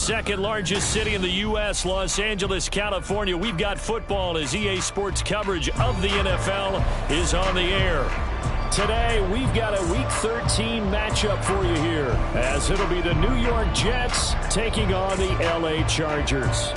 second largest city in the U.S., Los Angeles, California. We've got football as EA Sports coverage of the NFL is on the air. Today, we've got a Week 13 matchup for you here, as it'll be the New York Jets taking on the L.A. Chargers.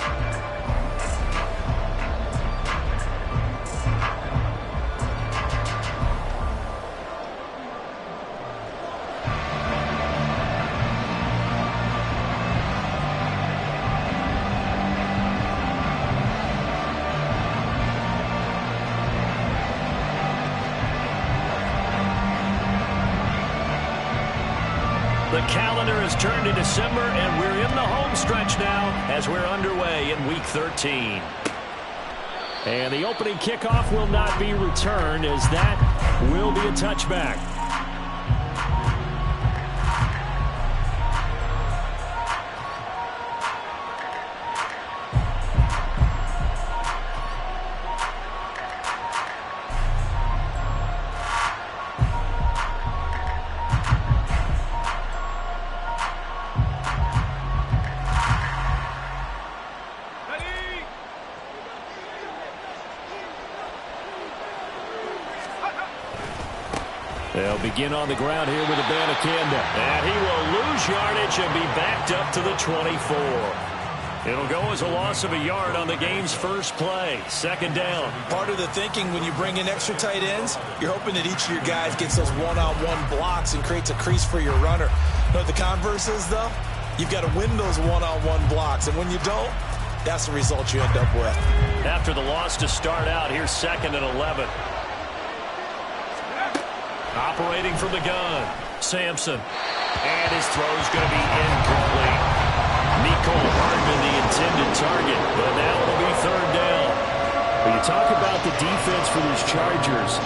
The calendar has turned to December, and we're in the home stretch now as we're underway in Week 13. And the opening kickoff will not be returned, as that will be a touchback. They'll begin on the ground here with Abanikanda. And he will lose yardage and be backed up to the 24. It'll go as a loss of a yard on the game's first play. Second down. Part of the thinking when you bring in extra tight ends, you're hoping that each of your guys gets those one-on-one blocks and creates a crease for your runner. You know what the converse is, though? You've got to win those one-on-one blocks. And when you don't, that's the result you end up with. After the loss to start out, here's 2nd and 11. Operating from the gun, Sampson. And his throw's going to be incomplete. Mecole Hardman, the intended target, but now it'll be 3rd down. When you talk about the defense for these Chargers,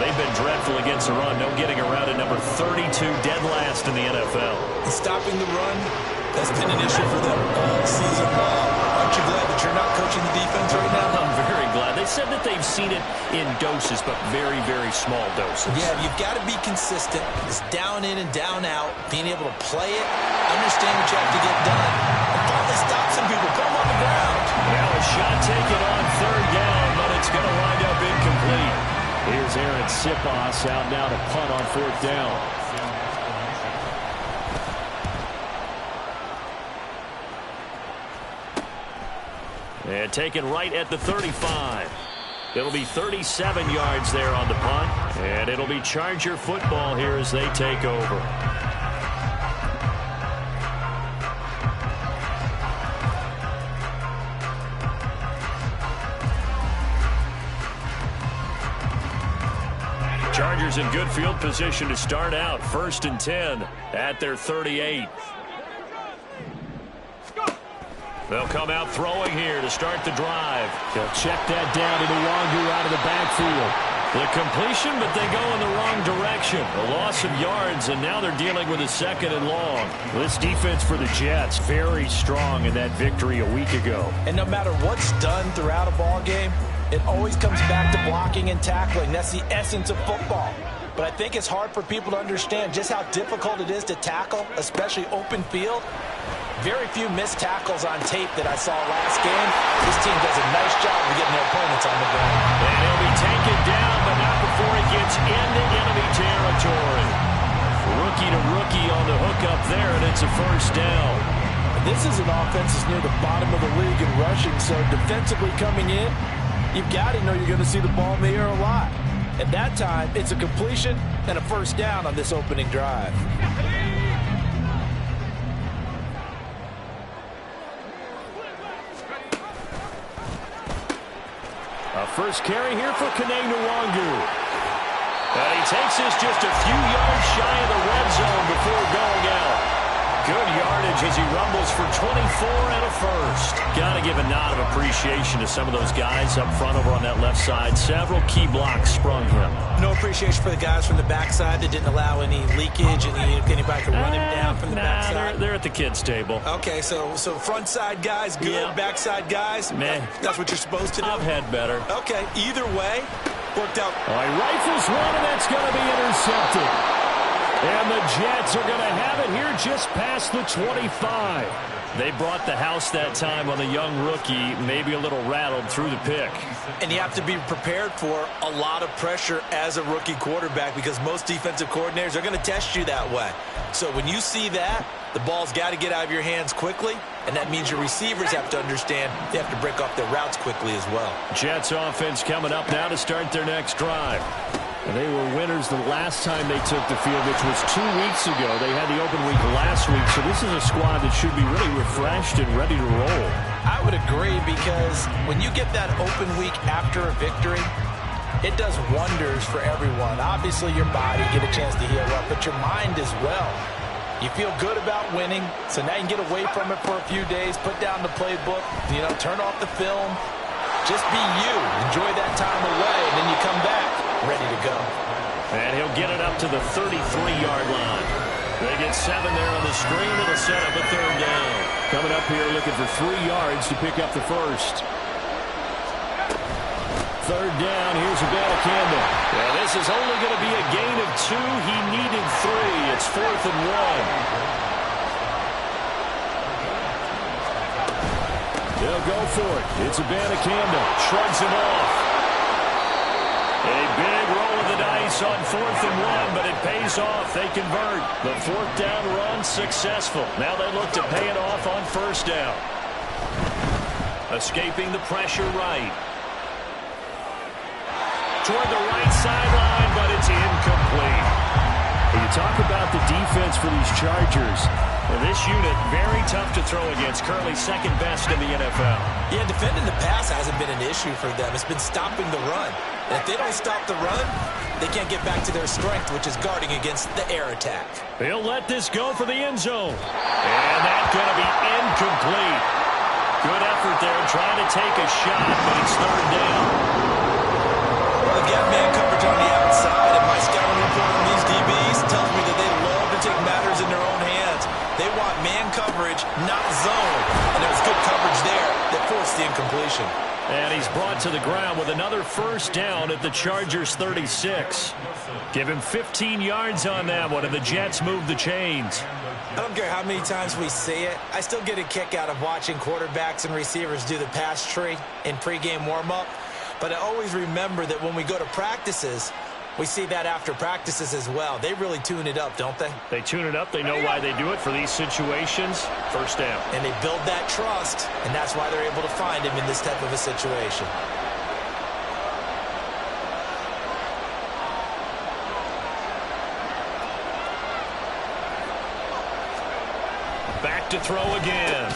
they've been dreadful against the run. No getting around at number 32, dead last in the NFL. And stopping the run, that's been an issue for them all season long. Aren't you glad that you're not coaching the defense right now? I'm very glad. They said that they've seen it in doses, but very, very small doses. Yeah, you've got to be consistent. It's down in and down out, being able to play it, understand what you have to get done, and finally stop some people, put them on the ground. Now a shot taken on 3rd down, but it's going to wind up incomplete. Here's Aaron Sipos out now to punt on 4th down. And taken right at the 35. It'll be 37 yards there on the punt. And it'll be Charger football here as they take over. Chargers in good field position to start out. 1st and 10 at their 38. They'll come out throwing here to start the drive. They'll check that down to Nwangu out of the backfield. The completion, but they go in the wrong direction. A loss of yards, and now they're dealing with a 2nd and long. This defense for the Jets, very strong in that victory a week ago. And no matter what's done throughout a ball game, it always comes back to blocking and tackling. That's the essence of football. But I think it's hard for people to understand just how difficult it is to tackle, especially open field. Very few missed tackles on tape that I saw last game. This team does a nice job of getting their opponents on the ground. And he'll be taken down, but not before he gets into enemy territory. Rookie to rookie on the hook up there, and it's a 1st down. This is an offense that's near the bottom of the league in rushing, so defensively coming in, you've got to know you're going to see the ball in the air a lot. At that time, it's a completion and a 1st down on this opening drive. A first carry here for Kene Nwangu. And he takes this just a few yards shy of the red zone before going out. Good yardage as he rumbles for 24 and a 1st. Got to give a nod of appreciation to some of those guys up front over on that left side. Several key blocks sprung him. No appreciation for the guys from the backside that didn't allow any leakage and anybody could run him down from the backside. They're at the kids' table. Okay, so front side guys good, yeah. Backside guys, that's what you're supposed to do. I've had better. Okay, either way, worked out. All right, rifles one, and that's going to be intercepted. And the Jets are going to have it here just past the 25. They brought the house that time on the young rookie, maybe a little rattled through the pick. And you have to be prepared for a lot of pressure as a rookie quarterback because most defensive coordinators are going to test you that way. So when you see that, the ball's got to get out of your hands quickly, and that means your receivers have to understand they have to break off their routes quickly as well. Jets offense coming up now to start their next drive. And they were winners the last time they took the field, which was 2 weeks ago. They had the open week last week, so this is a squad that should be really refreshed and ready to roll. I would agree because when you get that open week after a victory, it does wonders for everyone. Obviously, your body, get a chance to heal up, but your mind as well. You feel good about winning, so now you can get away from it for a few days, put down the playbook, turn off the film. Just be you. Enjoy that time away, and then you come back ready to go. And he'll get it up to the 33-yard line. They get 7 there on the screen. It'll set up a third down. Coming up here looking for 3 yards to pick up the first. Third down. Here's Abanikanda. Yeah, this is only going to be a gain of 2. He needed 3. It's 4th and 1. They'll go for it. It's Abanikanda. Shrugs him off. A big roll of the dice on 4th and 1, but it pays off. They convert. The 4th down run successful. Now they look to pay it off on 1st down. Escaping the pressure right. Toward the right sideline, but it's incomplete. You talk about the defense for these Chargers. This unit, very tough to throw against. Currently second best in the NFL. Yeah, defending the pass hasn't been an issue for them. It's been stopping the run. And if they don't stop the run, they can't get back to their strength, which is guarding against the air attack. They'll let this go for the end zone. And that's going to be incomplete. Good effort there trying to take a shot, but it's 3rd down. Well, they've got man coverage on the outside, and my scouting report on these DBs tells me that they love to take matters in their own hands. They want man coverage, not zone. And there was good coverage there that forced the incompletion. And he's brought to the ground with another 1st down at the Chargers' 36. Give him 15 yards on that one, and the Jets move the chains. I don't care how many times we see it. I still get a kick out of watching quarterbacks and receivers do the pass tree in pregame warm-up. But I always remember that when we go to practices, we see that after practices as well. They really tune it up, don't they? They tune it up. They know why they do it for these situations. 1st down. And they build that trust, and that's why they're able to find him in this type of a situation. Back to throw again.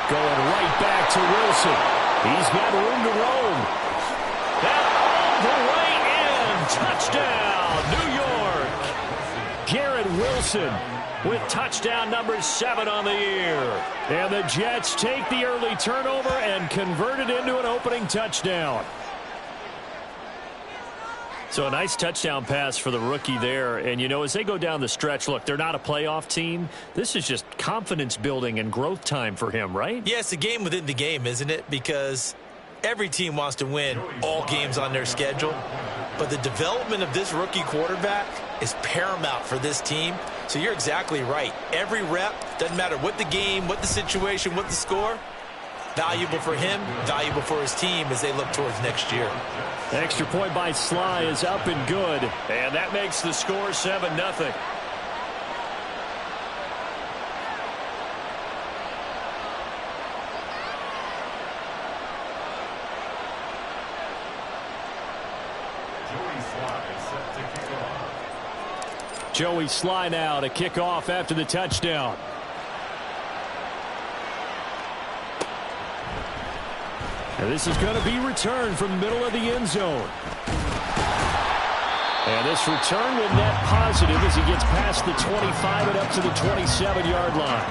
Going right back to Wilson. He's got room to roam. That all the way in. Touchdown, New York. Garrett Wilson with touchdown number 7 on the year. And the Jets take the early turnover and convert it into an opening touchdown. So a nice touchdown pass for the rookie there. And, as they go down the stretch, look, they're not a playoff team. This is just confidence building and growth time for him, right? Yeah, it's a game within the game, isn't it? Because every team wants to win all games on their schedule. But the development of this rookie quarterback is paramount for this team. So you're exactly right. Every rep, doesn't matter what the game, what the situation, what the score, valuable for him, valuable for his team as they look towards next year. Extra point by Sly is up and good. And that makes the score 7-0. Joey Sly now to kick off after the touchdown. And this is going to be returned from the middle of the end zone. And this return will net positive as he gets past the 25 and up to the 27-yard line.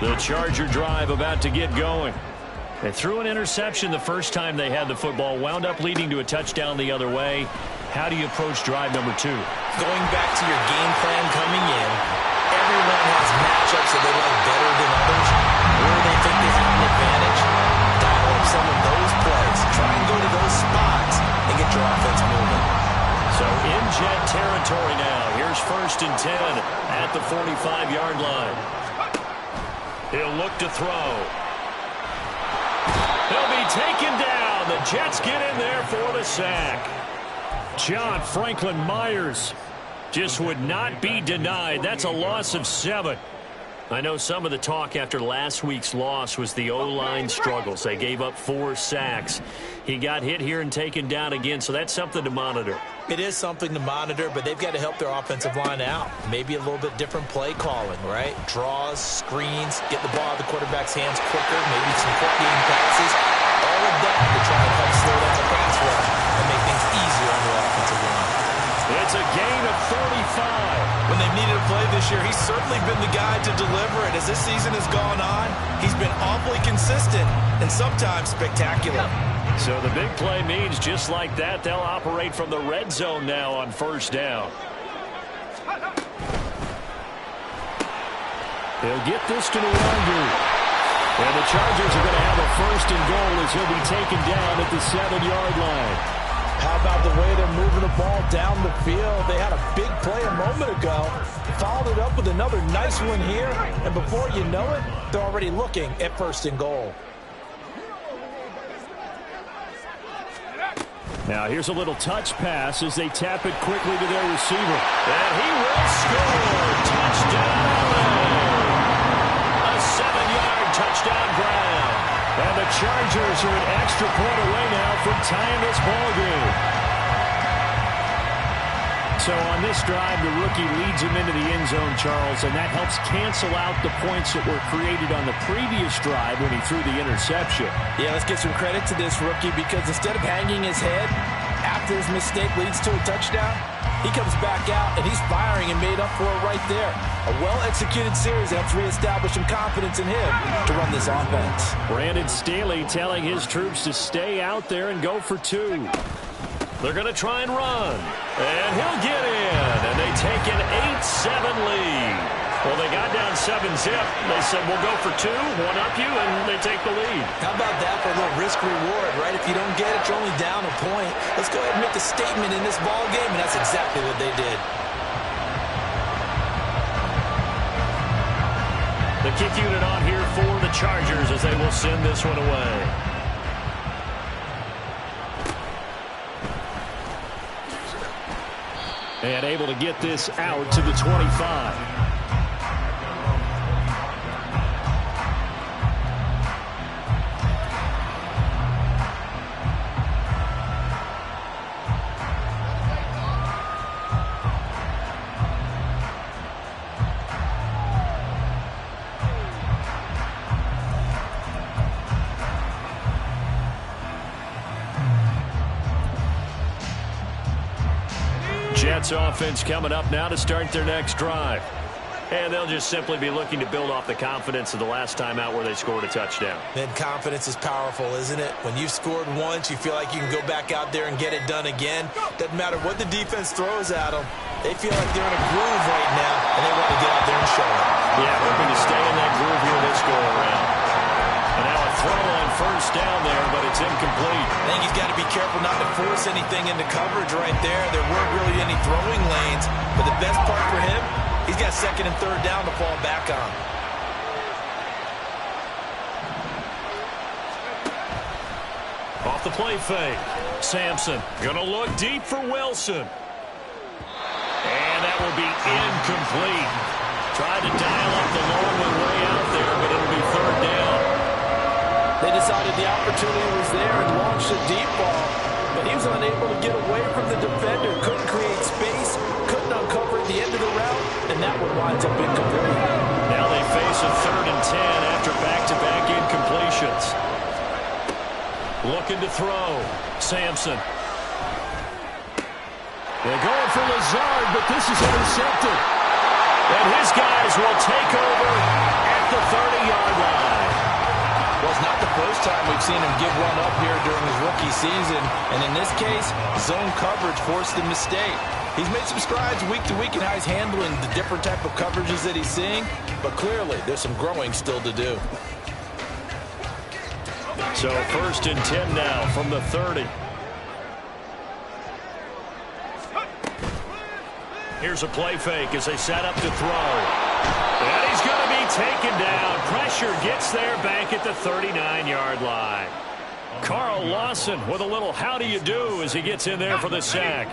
The Charger drive about to get going. They threw an interception the first time they had the football, wound up leading to a touchdown the other way. How do you approach drive number 2? Going back to your game plan coming in, everyone has matchups that they like better than others, or they think they have an advantage. Dial up some of those plays mistakes. Try and go to those spots and get your offense moving. So in Jet territory now. Here's 1st and 10 at the 45-yard line. He'll look to throw. He'll be taken down. The Jets get in there for the sack. John Franklin Myers just would not be denied. That's a loss of 7. I know some of the talk after last week's loss was the O-line struggles. They gave up 4 sacks. He got hit here and taken down again, so that's something to monitor. It is something to monitor, but they've got to help their offensive line out. Maybe a little bit different play calling, right? Draws, screens, get the ball out of the quarterback's hands quicker, maybe some quick game passes. All of that to try and help slow down the pass rush and make things easier on the offensive line. It's a gain of 35. When they've needed a play this year, he's certainly been the guy to deliver it. As this season has gone on, he's been awfully consistent and sometimes spectacular. So the big play means just like that, they'll operate from the red zone now on 1st down. He'll get this to Nwangu. And the Chargers are going to have a 1st and goal as he'll be taken down at the 7-yard line. How about the way they're moving the ball down the field? They had a big play a moment ago. Followed it up with another nice one here. And before you know it, they're already looking at 1st and goal. Now here's a little touch pass as they tap it quickly to their receiver. And he will score. Touchdown. A 7-yard touchdown grab. And the Chargers are an extra point away now from tying this ball game. So on this drive, the rookie leads him into the end zone, Charles, and that helps cancel out the points that were created on the previous drive when he threw the interception. Yeah, let's give some credit to this rookie because instead of hanging his head after his mistake leads to a touchdown, he comes back out and he's firing and made up for it right there. A well-executed series helps reestablish some confidence in him to run this offense. Brandon Staley telling his troops to stay out there and go for 2. They're going to try and run. And he'll get in. And they take an 8-7 lead. Well, they got down 7-zip. They said, we'll go for 2, one up you, and they take the lead. How about that for a little risk-reward, right? If you don't get it, you're only down a point. Let's go ahead and make a statement in this ball game, and that's exactly what they did. The kick unit on here for the Chargers as they will send this one away. And able to get this out to the 25. Jets offense coming up now to start their next drive. And they'll just simply be looking to build off the confidence of the last time out where they scored a touchdown. And confidence is powerful, isn't it? When you've scored once, you feel like you can go back out there and get it done again. Doesn't matter what the defense throws at them. They feel like they're in a groove right now, and they want to get out there and show it. Yeah, hoping to stay in that groove here this go-around. And now a throw on 1st down there, but it's incomplete. I think he's got to be careful not to force anything into coverage right there. There weren't really any throwing lanes, but the best part for him, he's got 2nd and 3rd down to fall back on. Off the play fake. Sampson going to look deep for Wilson. And that will be incomplete. Tried to dial up the long one way out there, but it'll be 3rd down. They decided the opportunity was there and launched a deep ball, but he was unable to get away from the defender. Couldn't create space, couldn't uncover at the end of the route, and that one winds up incomplete. Now they face a 3rd and 10 after back-to-back incompletions. Looking to throw. Sampson. They're going for Lazard, but this is intercepted. And his guys will take over at the 30-yard line. Well, it's not the first time we've seen him give one up here during his rookie season. And in this case, zone coverage forced the mistake. He's made some strides week to week in how he's handling the different type of coverages that he's seeing. But clearly, there's some growing still to do. So 1st and 10 now from the 30. Here's a play fake as they set up to throw. And he's going to be taken down. Pressure gets there back at the 39-yard line. Carl Lawson with a little how do you do as he gets in there for the sack.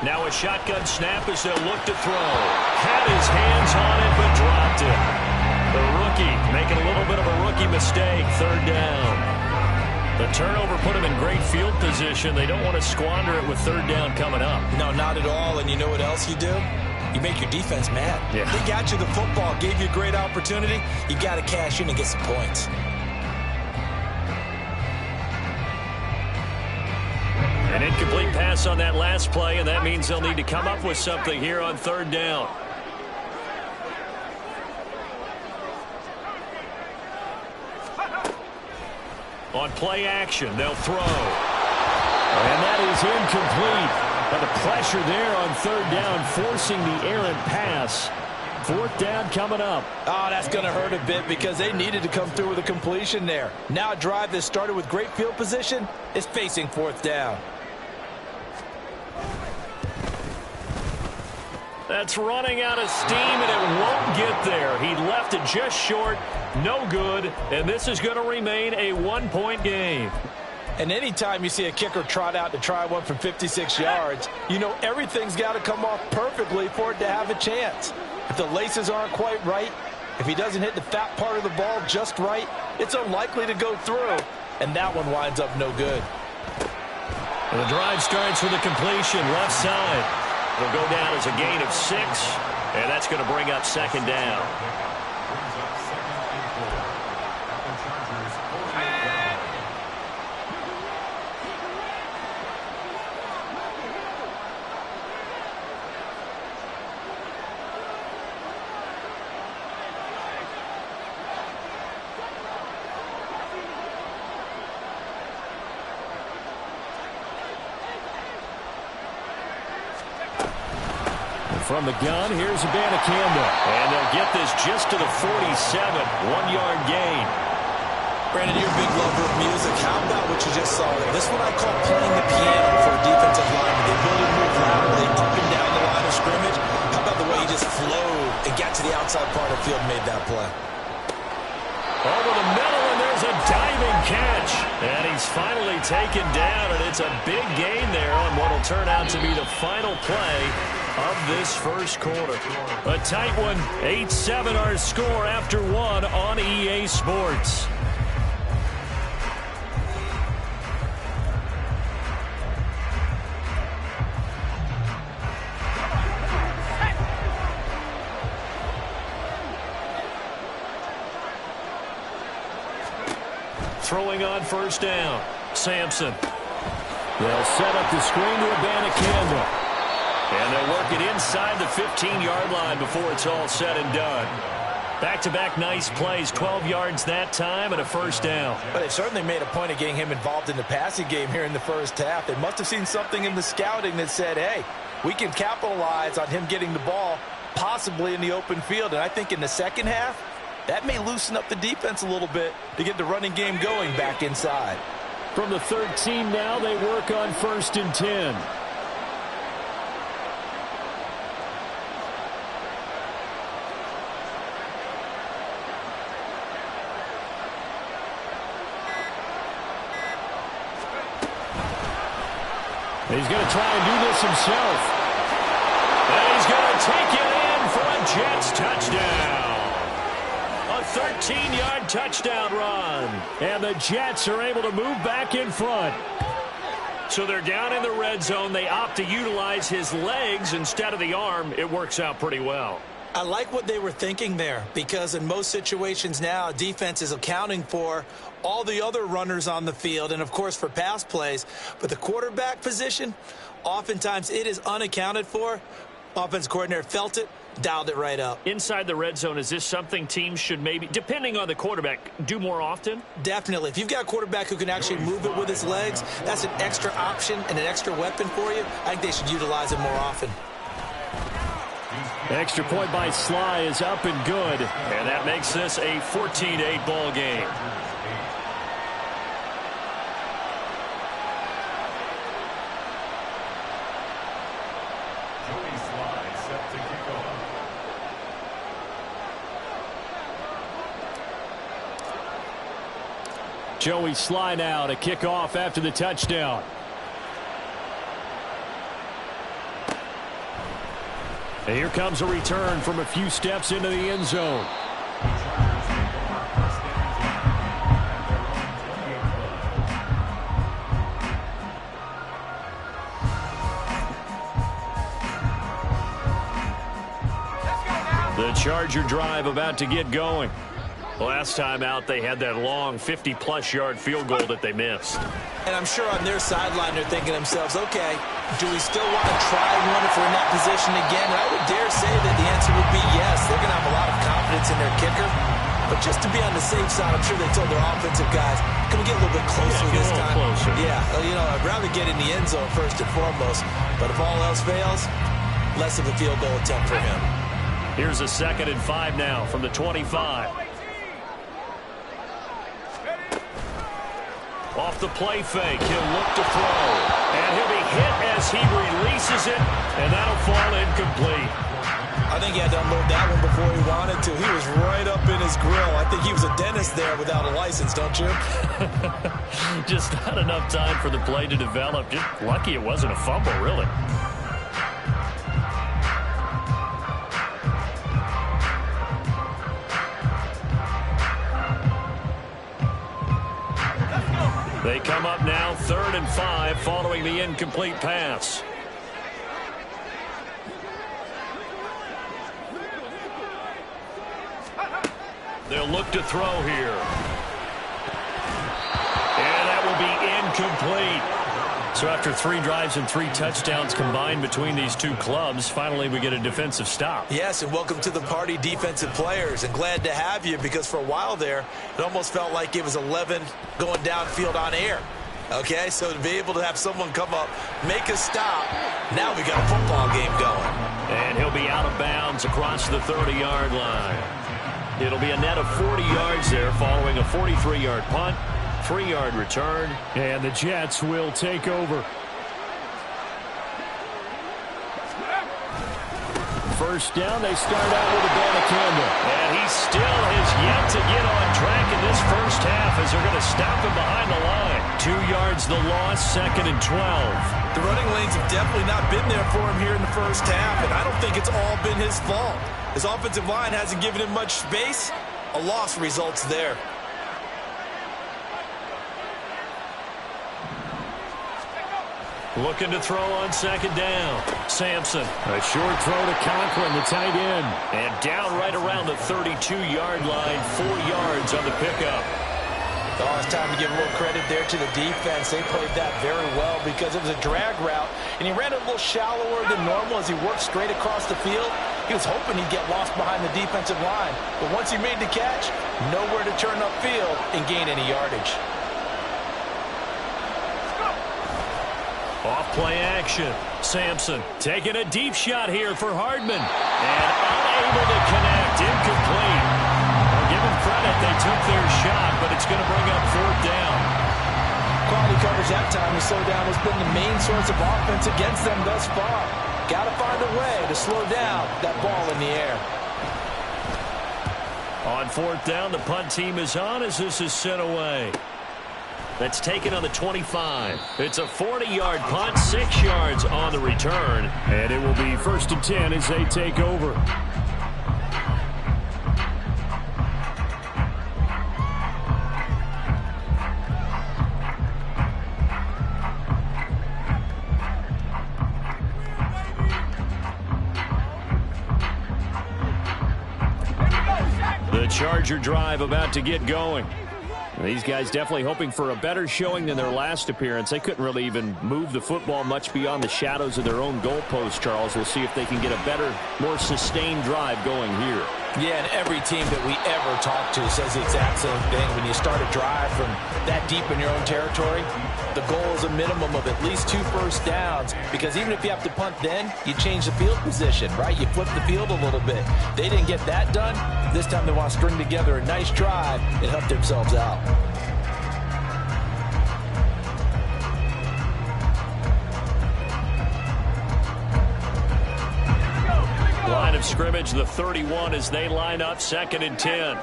Now a shotgun snap as they'll look to throw. Had his hands on it but dropped it. The rookie making a little bit of a rookie mistake. 3rd down. The turnover put him in great field position. They don't want to squander it with 3rd down coming up. No, not at all. And you know what else you do? You make your defense mad. Yeah. They got you the football, gave you a great opportunity. You got to cash in and get some points. An incomplete pass on that last play, and that means they'll need to come up with something here on 3rd down. On play action, they'll throw. And that is incomplete. But the pressure there on 3rd down, forcing the errant pass. 4th down coming up. Oh, that's going to hurt a bit because they needed to come through with a completion there. Now a drive that started with great field position is facing 4th down. That's running out of steam, and it won't get there. He left it just short. No good, and this is going to remain a 1-point game. And anytime you see a kicker trot out to try one from 56 yards, you know everything's got to come off perfectly for it to have a chance. If the laces aren't quite right, if he doesn't hit the fat part of the ball just right, it's unlikely to go through. And that one winds up no good. And the drive starts with a completion left side. It'll go down as a gain of 6, and that's going to bring up 2nd down. From the gun, here's Abanikanda. And they'll get this just to the 47. 1-yard gain. Brandon, you're a big lover of music. How about what you just saw there? This is what I call playing the piano for a defensive lineman. The ability to move laterally up and down the line of scrimmage. How about the way he just flowed and got to the outside part of the field and made that play? Over the middle, and there's a diving catch. And he's finally taken down, and it's a big gain there on what will turn out to be the final play of this first quarter. A tight one, 8-7 our score after 1 on EA Sports. Throwing on 1st down. Sampson. They'll set up the screen to Abanikanda. And they'll work it inside the 15-yard line before it's all said and done. Back-to-back nice plays, 12 yards that time and a 1st down. But they certainly made a point of getting him involved in the passing game here in the first half. They must have seen something in the scouting that said, hey, we can capitalize on him getting the ball possibly in the open field. And I think in the second half, that may loosen up the defense a little bit to get the running game going back inside. From the 13 now, they work on 1st and 10. He's going to try and do this himself. And he's going to take it in for a Jets touchdown. A 13-yard touchdown run. And the Jets are able to move back in front. So they're down in the red zone. They opt to utilize his legs instead of the arm. It works out pretty well. I like what they were thinking there, because in most situations now, defense is accounting for all the other runners on the field and, of course, for pass plays. But the quarterback position, oftentimes it is unaccounted for. Offense coordinator felt it, dialed it right up. Inside the red zone, is this something teams should maybe, depending on the quarterback, do more often? Definitely. If you've got a quarterback who can actually move it with his legs, that's an extra option and an extra weapon for you. I think they should utilize it more often. Extra point by Sly is up and good. And that makes this a 14-8 ball game. Joey Sly now to kick off after the touchdown. And here comes a return from a few steps into the end zone. The Charger drive about to get going. Last time out, they had that long 50-plus yard field goal that they missed. And I'm sure on their sideline they're thinking to themselves, okay, do we still want to try one if we're in that position again? And I would dare say that the answer would be yes. They're going to have a lot of confidence in their kicker. But just to be on the safe side, I'm sure they told their offensive guys, can we get a little bit closer this time? Closer. Yeah, you know, I'd rather get in the end zone first and foremost. But if all else fails, less of a field goal attempt for him. Here's a 2nd and 5 now from the 25. Off the play fake, he'll look to throw. And he'll be hit as he releases it, and that'll fall incomplete. I think he had to unload that one before he wanted to. He was right up in his grill. I think he was a dentist there without a license, don't you? Just not enough time for the play to develop. Just lucky it wasn't a fumble, really. They come up now 3rd and 5 following the incomplete pass. They'll look to throw here. And that will be incomplete. So after 3 drives and 3 touchdowns combined between these two clubs, finally we get a defensive stop. Yes, and welcome to the party, defensive players. And glad to have you, because for a while there, it almost felt like it was 11 going downfield on air. Okay, so to be able to have someone come up, make a stop, now we got a football game going. And he'll be out of bounds across the 30-yard line. It'll be a net of 40 yards there following a 43-yard punt, 3-yard return, and the Jets will take over. First down, they start out with a ball to Campbell. And he still has yet to get on track in this first half as they're going to stop him behind the line. 2 yards the loss, 2nd and 12. The running lanes have definitely not been there for him here in the first half, and I don't think it's all been his fault. His offensive line hasn't given him much space. A loss results there. Looking to throw on 2nd down. Sampson. A short throw to Conklin, the tight end. And down right around the 32-yard line, 4 yards on the pickup. Oh, it's time to give a little credit there to the defense. They played that very well because it was a drag route, and he ran it a little shallower than normal as he worked straight across the field. He was hoping he'd get lost behind the defensive line, but once he made the catch, nowhere to turn upfield and gain any yardage. Off play action. Sampson taking a deep shot here for Hardman. And unable to connect. Incomplete. I'll give them credit. They took their shot, but it's going to bring up 4th down. Quality coverage that time to slow down has been the main source of offense against them thus far. Got to find a way to slow down that ball in the air. On 4th down, the punt team is on as this is sent away. That's taken on the 25. It's a 40-yard punt, 6 yards on the return. And it will be 1st and 10 as they take over. The Charger drive about to get going. These guys definitely hoping for a better showing than their last appearance. They couldn't really even move the football much beyond the shadows of their own goalpost, Charles. We'll see if they can get a better, more sustained drive going here. Yeah, and every team that we ever talk to says the exact same thing. When you start a drive from that deep in your own territory, the goal is a minimum of at least 2 first downs, because even if you have to punt then, you change the field position, right? You flip the field a little bit. They didn't get that done. This time they want to string together a nice drive and help themselves out. Line of scrimmage, the 31, as they line up 2nd and 10.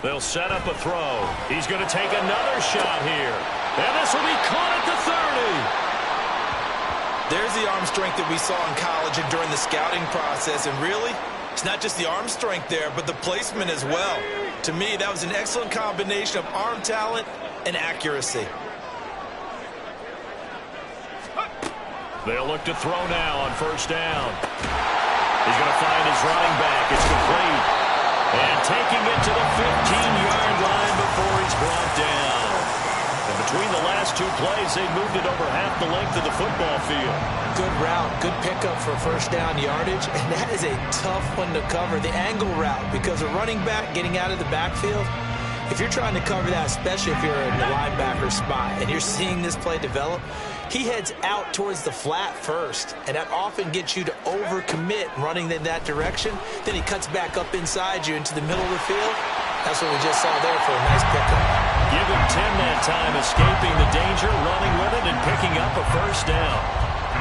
They'll set up a throw. He's going to take another shot here. And this will be caught at the 30. There's the arm strength that we saw in college and during the scouting process. And really, it's not just the arm strength there, but the placement as well. To me, that was an excellent combination of arm talent and accuracy. They'll look to throw now on 1st down. He's going to find his running back. It's complete. And taking it to the 15-yard line before he's brought down. And between the last 2 plays, they moved it over half the length of the football field. Good route, good pickup for 1st down yardage. And that is a tough one to cover, the angle route, because a running back getting out of the backfield, if you're trying to cover that, especially if you're in the linebacker spot and you're seeing this play develop, he heads out towards the flat first, and that often gets you to overcommit running in that direction. Then he cuts back up inside you into the middle of the field. That's what we just saw there for a nice pickup. Give him 10 that time, escaping the danger, running with it, and picking up a 1st down.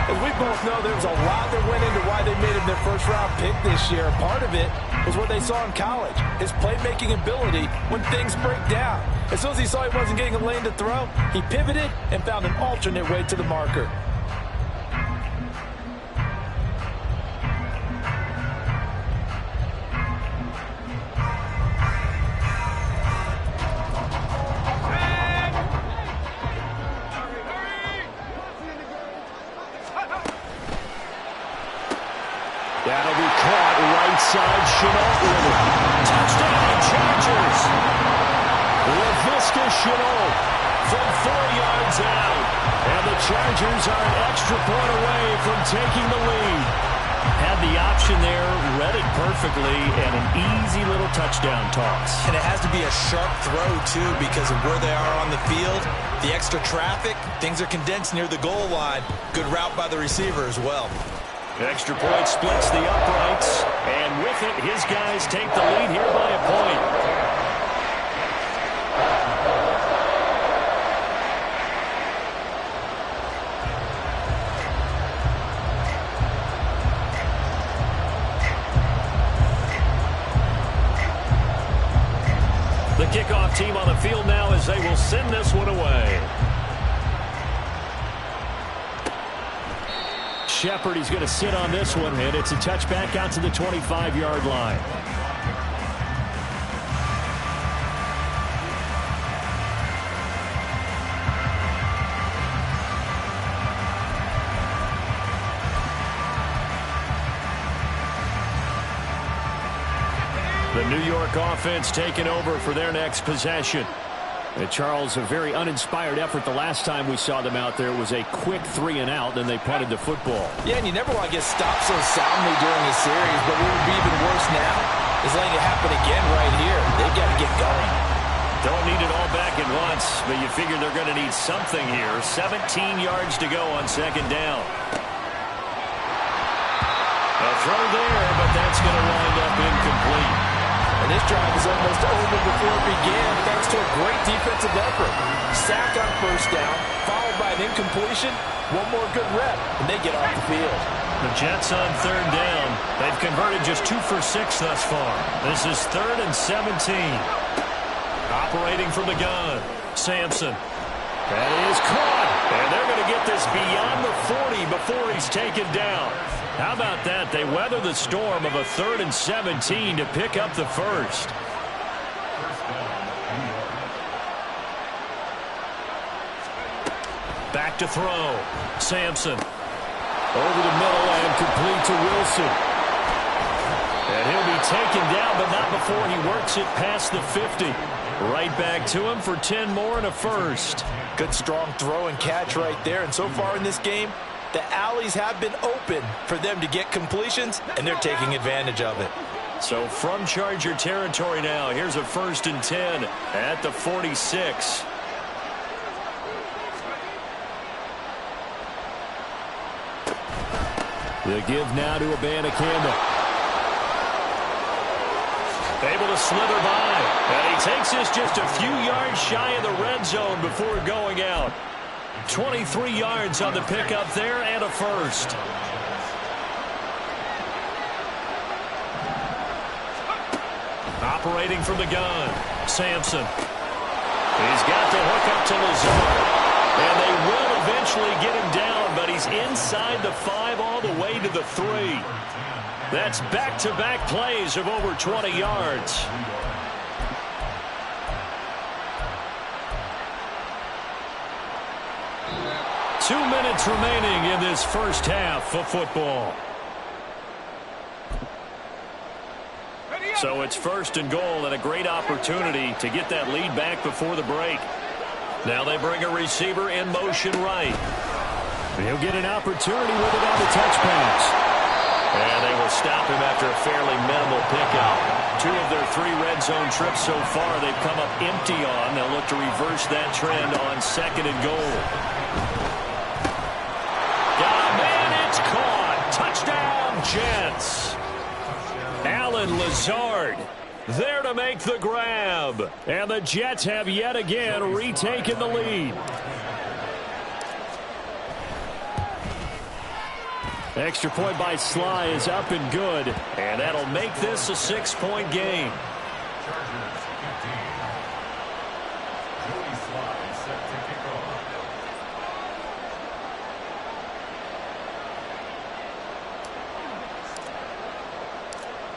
As we both know, there was a lot that went into why they made him their 1st-round pick this year. Part of it was what they saw in college, his playmaking ability when things break down. As soon as he saw he wasn't getting a lane to throw, he pivoted and found an alternate way to the marker. That'll be caught right side. Chenault with it. Touchdown, Chargers. LaVisca Chenault from 4 yards out. And the Chargers are an extra point away from taking the lead. Had the option there, read it perfectly, and an easy little touchdown toss. And it has to be a sharp throw, too, because of where they are on the field. The extra traffic, things are condensed near the goal line. Good route by the receiver as well. Extra point splits the uprights, and with it, his guys take the lead here by a point. The kickoff team on the field now as they will send this one away. Shepard, he's going to sit on this one, and it's a touchback out to the 25-yard line. The New York offense taking over for their next possession. Charles, a very uninspired effort the last time we saw them out there. It was a quick 3 and out, then they punted the football. Yeah, and you never want to get stopped so soundly during the series, but what would be even worse now is letting it happen again right here. They've got to get going. Don't need it all back at once, but you figure they're going to need something here. 17 yards to go on 2nd down. A throw there, but that's going to wind up incomplete. And this drive is almost over before it began, thanks to a great defensive effort. Sack on 1st down, followed by an incompletion. One more good rep, and they get off the field. The Jets on 3rd down. They've converted just 2 for 6 thus far. This is 3rd and 17. Operating from the gun, Sampson. That is caught, and they're going to get this beyond the 40 before he's taken down. How about that? They weather the storm of a 3rd and 17 to pick up the 1st. Back to throw. Sampson. Over the middle and complete to Wilson. And he'll be taken down, but not before he works it past the 50. Right back to him for 10 more and a 1st. Good strong throw and catch right there. And so far in this game, The alleys have been open for them to get completions, and they're taking advantage of it. So from Charger territory now, here's a 1st and 10 at the 46. The give now to Campbell. Able to slither by. And he takes this just a few yards shy of the red zone before going out. 23 yards on the pickup there and a first. Operating from the gun, Sampson. He's got the hook up to Lazard. And they will eventually get him down, but he's inside the 5 all the way to the 3. That's back-to-back plays of over 20 yards. Two minutes remaining in this first half of football. So it's 1st and goal and a great opportunity to get that lead back before the break. Now they bring a receiver in motion right. He'll get an opportunity with it on the touch pass. And they will stop him after a fairly minimal pickup. 2 of their 3 red zone trips so far they've come up empty on. They'll look to reverse that trend on 2nd and goal. Got a man, it's caught. Touchdown, Jets. Allen Lazard there to make the grab. And the Jets have yet again retaken the lead. Extra point by Sly is up and good. And that'll make this a 6-point game.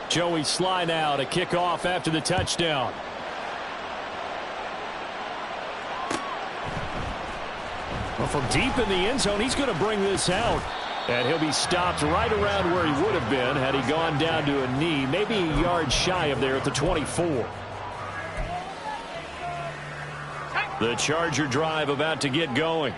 Joey Sly now to kick off after the touchdown. Well, from deep in the end zone, he's going to bring this out. And he'll be stopped right around where he would have been had he gone down to a knee, maybe a yard shy of there at the 24. The Charger drive about to get going.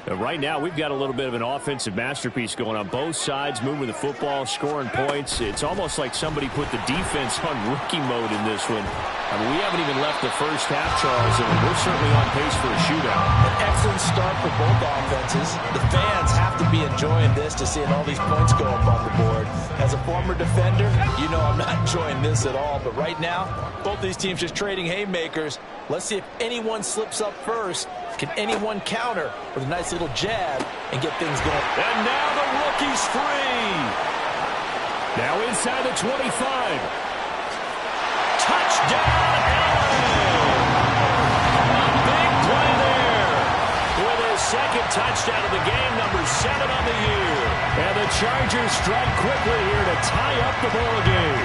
Right now, we've got a little bit of an offensive masterpiece going on both sides, moving the football, scoring points. It's almost like somebody put the defense on rookie mode in this one. I mean, we haven't even left the first half, Charles, and we're certainly on pace for a shootout. An excellent start for both offenses. The fans have to be enjoying this to seeing all these points go up on the board. As a former defender, you know I'm not enjoying this at all. But right now, both these teams just trading haymakers. Let's see if anyone slips up first. Can anyone counter with a nice little jab and get things going? And now the rookie's free. Now inside the 25. Touchdown, Allen! Big play there. With his 2nd touchdown of the game, number 7 on the year. And the Chargers strike quickly here to tie up the ball game.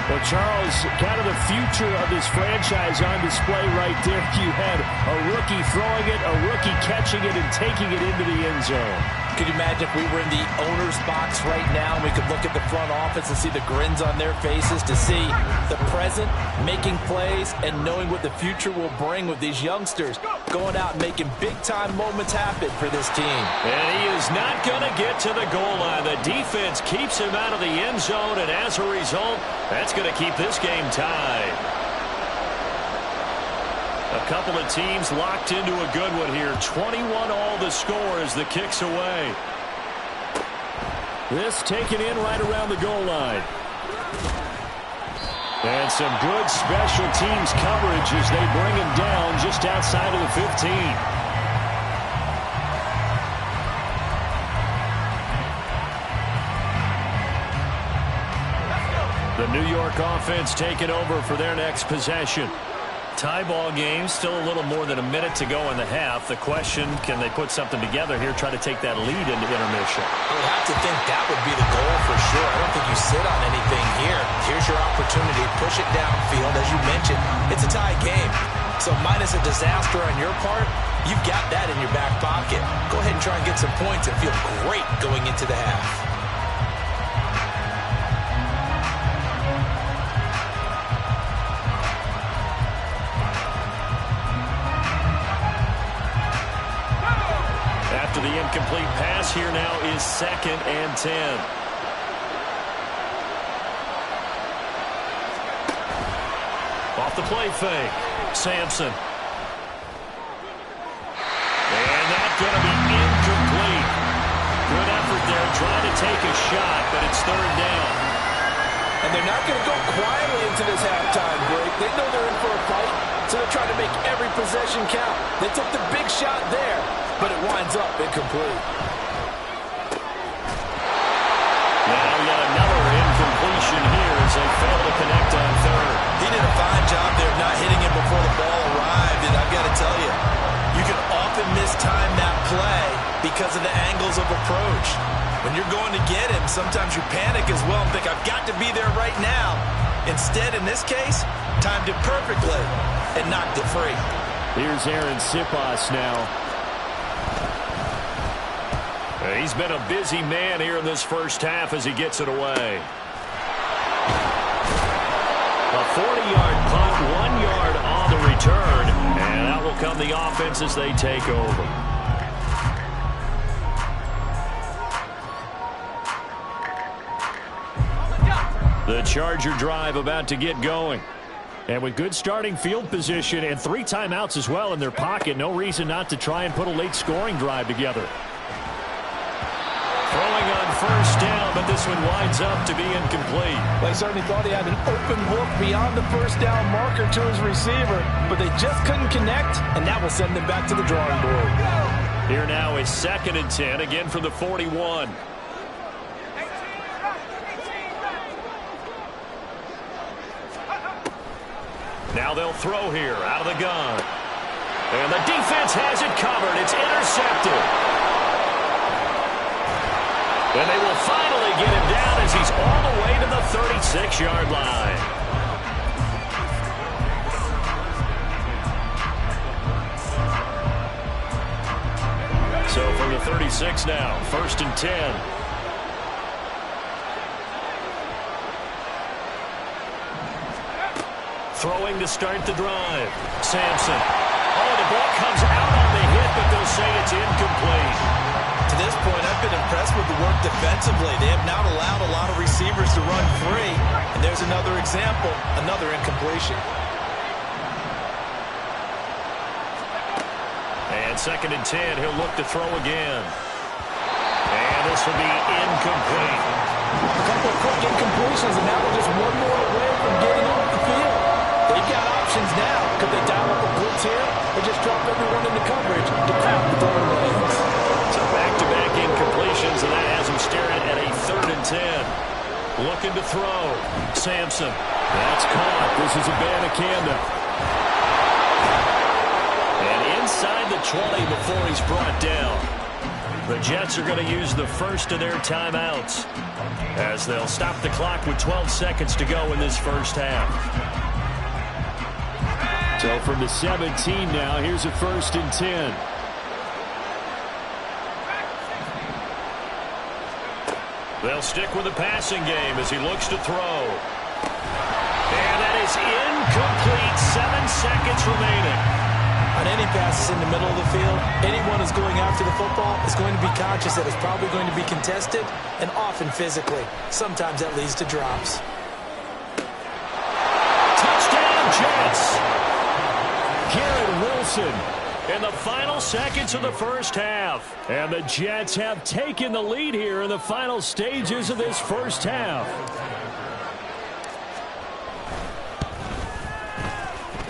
Well, Charles, kind of the future of this franchise on display right there. You had a rookie throwing it, a rookie catching it, and taking it into the end zone. Could you imagine if we were in the owner's box right now and we could look at the front office and see the grins on their faces, to see the present making plays and knowing what the future will bring with these youngsters going out and making big-time moments happen for this team. And he is not going to get to the goal line. The defense keeps him out of the end zone, and as a result, that's going to keep this game tied. A couple of teams locked into a good one here. 21 all the score as the kick's away. This taken in right around the goal line. And some good special teams coverage as they bring him down just outside of the 15. The New York offense taking over for their next possession. Tie ball game, still a little more than a minute to go in the half. The question, can they put something together here, try to take that lead into intermission? I would have to think that would be the goal for sure. I don't think you sit on anything here. Here's your opportunity. Push it downfield. As you mentioned, it's a tie game. So minus a disaster on your part, you've got that in your back pocket. Go ahead and try and get some points and feel great going into the half. incomplete pass here now is 2nd and 10. Off the play fake. Sampson. And that's going to be incomplete. Good effort there trying to take a shot, but it's 3rd down. And they're not going to go quietly into this halftime break. They know they're in for a fight, so they're trying to make every possession count. They took the big shot there, but it winds up incomplete. Now we got another incompletion here as they fail to connect on 3rd. He did a fine job there of not hitting him before the ball arrived, and I've got to tell you, you can often mistime that play because of the angles of approach. When you're going to get him, sometimes you panic as well and think, I've got to be there right now. Instead, in this case, timed it perfectly and knocked it free. Here's Aaron Sipos now. He's been a busy man here in this first half as he gets it away. A 40-yard punt, 1 yard on the return, and out will come the offense as they take over. The Charger drive about to get going. And with good starting field position and 3 timeouts as well in their pocket, no reason not to try and put a late scoring drive together. Throwing on 1st down, but this one winds up to be incomplete. They certainly thought he had an open look beyond the 1st down marker to his receiver, but they just couldn't connect, and that will send them back to the drawing board. Here now is 2nd and 10, again from the 41. Now they'll throw here out of the gun. And the defense has it covered. It's intercepted. And they will finally get him down as he's all the way to the 36-yard line. So from the 36 now, 1st and 10. Throwing to start the drive. Sampson. Oh, the ball comes out on the hit, but they'll say it's incomplete. To this point, I've been impressed with the work defensively. They have not allowed a lot of receivers to run free. And there's another example, another incompletion. And 2nd and 10, he'll look to throw again. And this will be incomplete. A couple of quick incompletions, and now they're just one more away from getting off the field. They've got options now. Could they dial up a blitz here or just drop everyone into coverage to crowd the throwing lanes? So back-to-back incompletions, and that has him staring at a 3rd and 10. Looking to throw. Sampson. That's caught. This is Abanikanda. And inside the 20 before he's brought down. The Jets are going to use the first of their timeouts as they'll stop the clock with 12 seconds to go in this first half. So from the 17 now, here's a 1st and 10. They'll stick with the passing game as he looks to throw. And that is incomplete. 7 seconds remaining. On any passes in the middle of the field, anyone who's going after the football is going to be conscious that it's probably going to be contested and often physically. Sometimes that leads to drops. Touchdown, Jets! Garrett Wilson in the final seconds of the first half. And the Jets have taken the lead here in the final stages of this first half.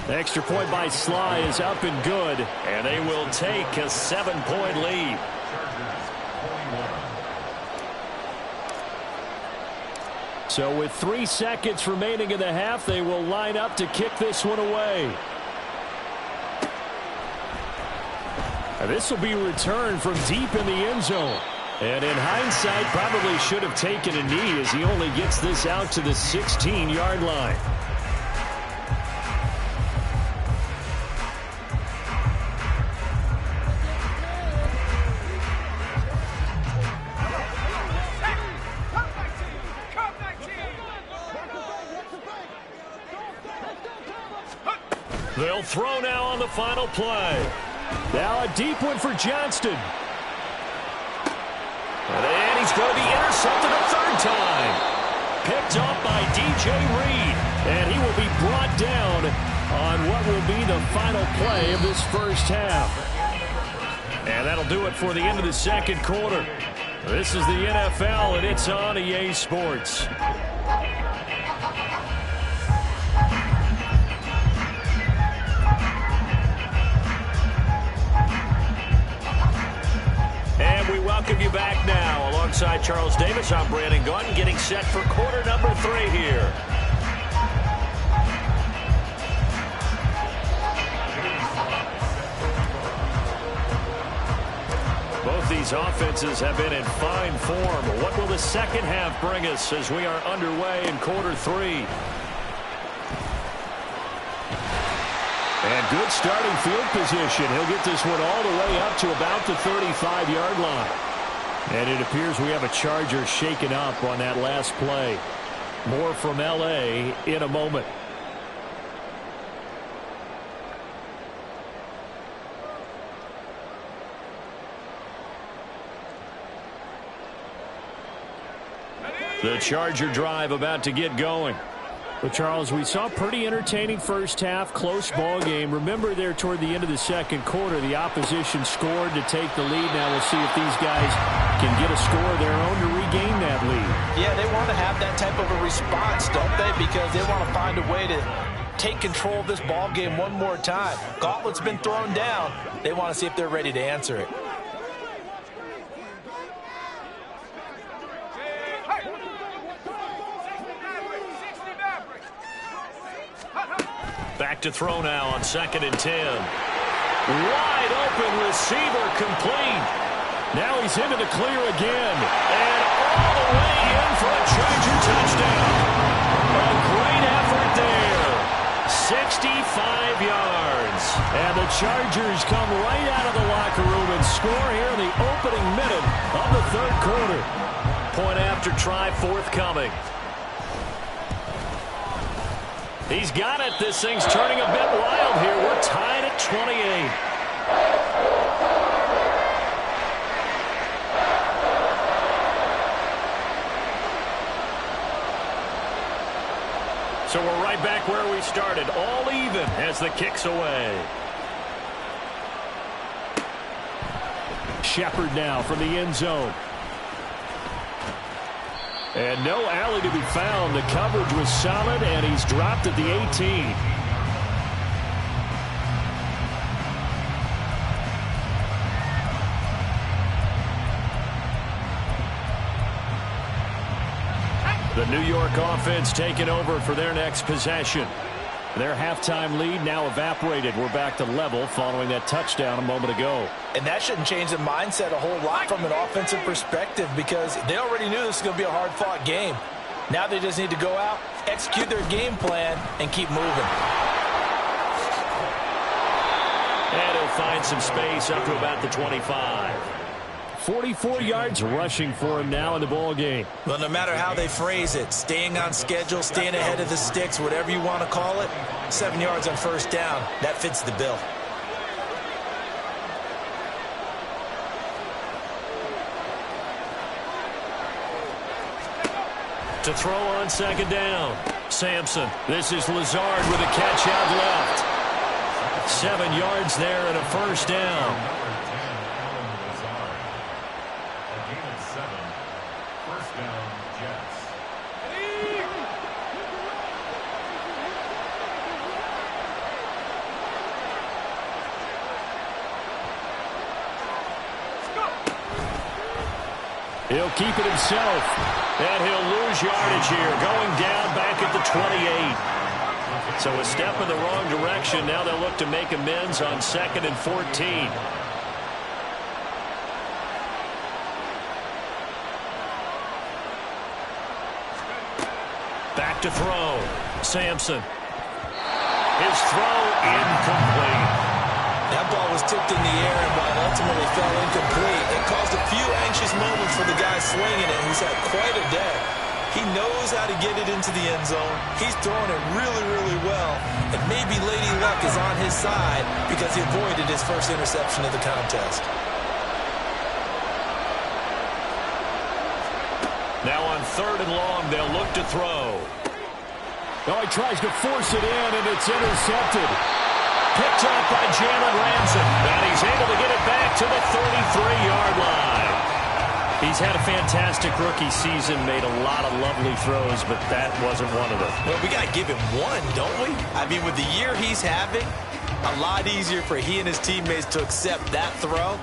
The extra point by Sly is up and good, and they will take a 7-point lead. So with 3 seconds remaining in the half, they will line up to kick this one away. And this will be returned from deep in the end zone. And in hindsight, probably should have taken a knee as he only gets this out to the 16-yard line. They'll throw now on the final play. Now a deep one for Johnston. is going to be intercepted a third time. Picked up by DJ Reed. And he will be brought down on what will be the final play of this first half. And that'll do it for the end of the second quarter. This is the NFL, and it's on EA Sports. And we welcome you back now. Alongside Charles Davis, I'm Brandon Gaudin, getting set for quarter number 3 here. Both these offenses have been in fine form. What will the second half bring us as we are underway in quarter 3? And good starting field position. He'll get this one all the way up to about the 35-yard line. And it appears we have a Charger shaken up on that last play. More from L.A. in a moment. The Charger drive about to get going. Well, Charles, we saw a pretty entertaining first half, close ball game. Remember there toward the end of the second quarter, the opposition scored to take the lead. Now we'll see if these guys can get a score of their own to regain that lead. Yeah, they want to have that type of a response, don't they? Because they want to find a way to take control of this ball game one more time. Gauntlet's been thrown down. They want to see if they're ready to answer it. Back to throw now on 2nd and 10. Wide open receiver complete. Now he's into the clear again. And all the way in for a Charger touchdown. A great effort there. 65 yards. And the Chargers come right out of the locker room and score here in the opening minute of the third quarter. Point after try forthcoming. He's got it. This thing's turning a bit wild here. We're tied at 28. So we're right back where we started. All even as the kick's away. Shepard now from the end zone. And no alley to be found. The coverage was solid, and he's dropped at the 18. The New York offense taking over for their next possession. Their halftime lead now evaporated. We're back to level following that touchdown a moment ago. And that shouldn't change the mindset a whole lot from an offensive perspective because they already knew this was going to be a hard-fought game. Now they just need to go out, execute their game plan, and keep moving. And he'll find some space up to about the 25. 44 yards rushing for him now in the ball game. Well, no matter how they phrase it, staying on schedule, staying ahead of the sticks, whatever you want to call it, 7 yards on first down, that fits the bill. To throw on 2nd down. Sampson. This is Lazard with a catch out left. 7 yards there and a first down. He'll keep it himself, and he'll lose yardage here, going down back at the 28. So a step in the wrong direction. Now they'll look to make amends on 2nd and 14. Back to throw. Sampson. His throw incomplete. That ball was tipped in the air, and while it ultimately fell incomplete, it caused a few anxious moments for the guy swinging it. He's had quite a day. He knows how to get it into the end zone. He's throwing it really, really well. And maybe Lady Luck is on his side because he avoided his first interception of the contest. Now on 3rd and long, they'll look to throw. Oh, he tries to force it in, and it's intercepted. Picked up by Jalen Ramsey. And he's able to get it back to the 33-yard line. He's had a fantastic rookie season, made a lot of lovely throws, but that wasn't one of them. Well, we got to give him one, don't we? I mean, with the year he's having, a lot easier for he and his teammates to accept that throw,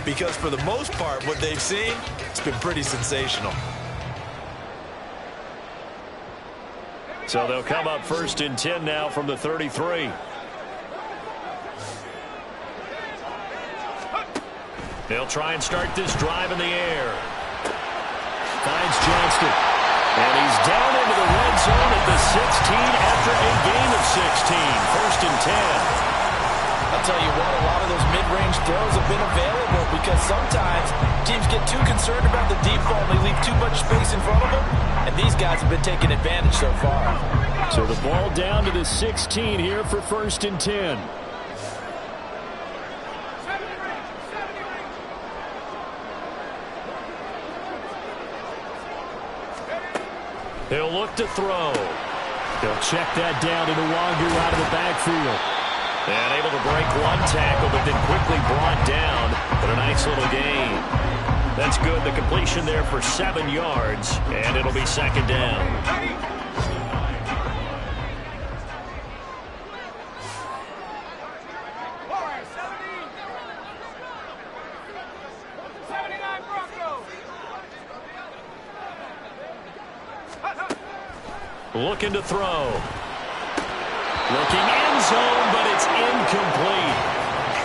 because for the most part, what they've seen, it's been pretty sensational. So they'll come up 1st and 10 now from the 33. They'll try and start this drive in the air. Finds Johnston. And he's down into the red zone at the 16 after a gain of 16. 1st and 10. I'll tell you what, a lot of those mid-range throws have been available because sometimes teams get too concerned about the deep ball and they leave too much space in front of them. And these guys have been taking advantage so far. So the ball down to the 16 here for 1st and 10. He'll look to throw. They'll check that down to Nwangu out of the backfield. And able to break one tackle, but then quickly brought down. But a nice little gain. That's good. The completion there for 7 yards. And it'll be 2nd down. Looking to throw. Looking end zone, but it's incomplete.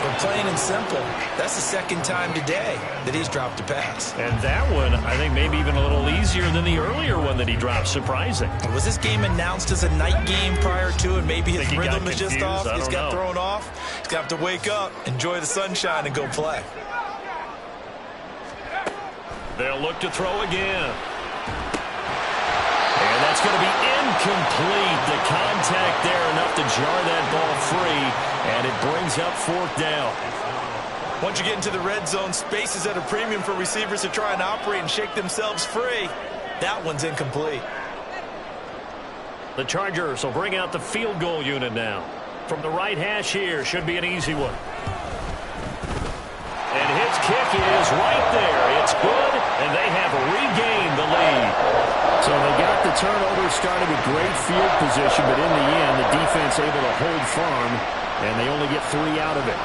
But plain and simple, that's the 2nd time today that he's dropped a pass. And that one, I think, maybe even a little easier than the earlier one that he dropped. Surprising. Was this game announced as a night game prior to, and maybe his rhythm is just off? He's got thrown off. He's got to wake up, enjoy the sunshine, and go play. They'll look to throw again. And that's going to be incomplete. The contact there enough to jar that ball free, and it brings up 4th down. Once you get into the red zone, space is at a premium for receivers to try and operate and shake themselves free. That one's incomplete. The Chargers will bring out the field goal unit now. From the right hash here, should be an easy one. And his kick is right there. It's good, and they have regained the lead. So they got the turnover started with great field position, but in the end, the defense able to hold firm, and they only get 3 out of it.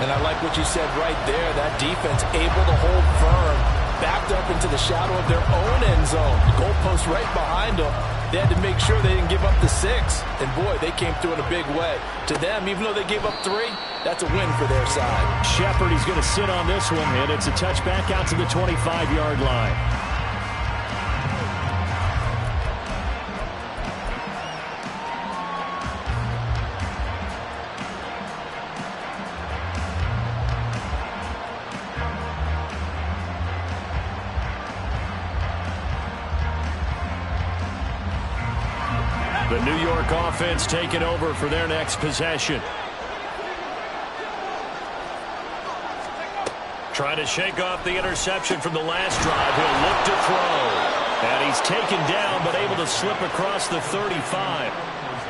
And I like what you said right there. That defense able to hold firm, backed up into the shadow of their own end zone. The goalpost right behind them. They had to make sure they didn't give up the 6. And, boy, they came through in a big way. To them, even though they gave up 3, that's a win for their side. Shepard, he's going to sit on this one, and it's a touchback out to the 25-yard line. The New York offense taking over for their next possession. Trying to shake off the interception from the last drive. He'll look to throw. And he's taken down, but able to slip across the 35.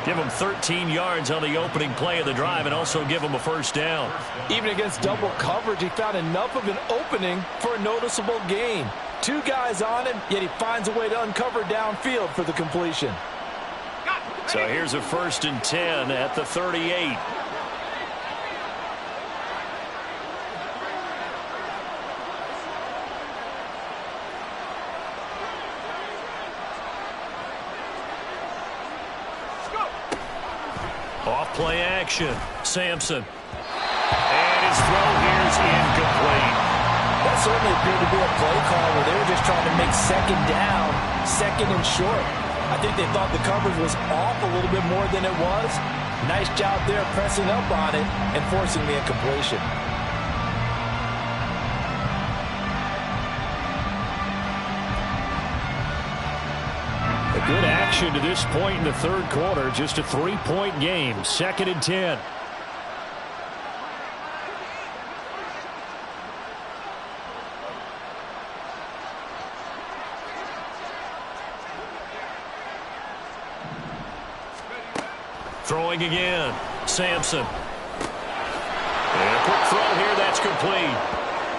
Give him 13 yards on the opening play of the drive and also give him a 1st down. Even against double coverage, he found enough of an opening for a noticeable gain. 2 guys on him, yet he finds a way to uncover downfield for the completion. So here's a 1st and 10 at the 38. Off play action. Sampson. And his throw here is incomplete. That certainly appeared to be a play call where they were just trying to make 2nd down, 2nd and short. I think they thought the coverage was off a little bit more than it was. Nice job there pressing up on it and forcing the incompletion. A good action to this point in the 3rd quarter. Just a 3-point game. 2nd and 10. Throwing again. Sampson. And a quick throw here. That's complete.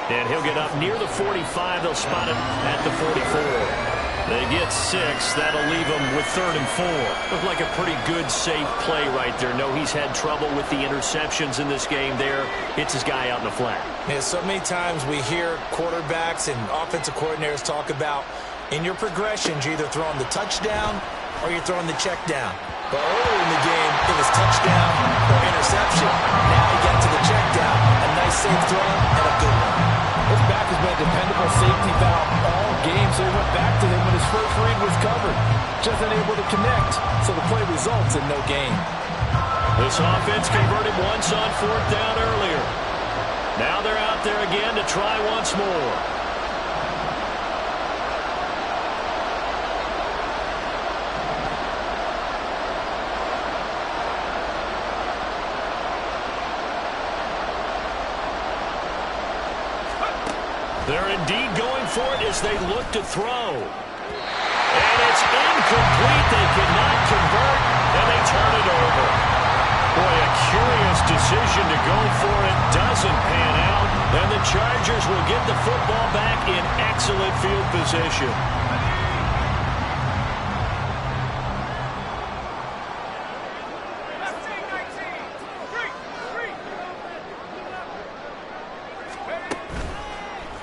And he'll get up near the 45. They'll spot him at the 44. They get 6. That'll leave them with 3rd and 4. Looked like a pretty good, safe play right there. No, he's had trouble with the interceptions in this game there. Hits his guy out in the flat. Yeah, so many times we hear quarterbacks and offensive coordinators talk about in your progressions, you're either throwing the touchdown or you're throwing the check down. But earlier in the game, it was touchdown or interception. Now he got to the check down. A nice safe throw and a good one. His back has been a dependable safety valve all game, so he went back to him when his first read was covered. Just unable to connect, so the play results in no gain. This offense converted once on 4th down earlier. Now they're out there again to try once more. They're indeed going for it as they look to throw. And it's incomplete. They cannot convert, and they turn it over. Boy, a curious decision to go for it. Doesn't pan out, and the Chargers will get the football back in excellent field position.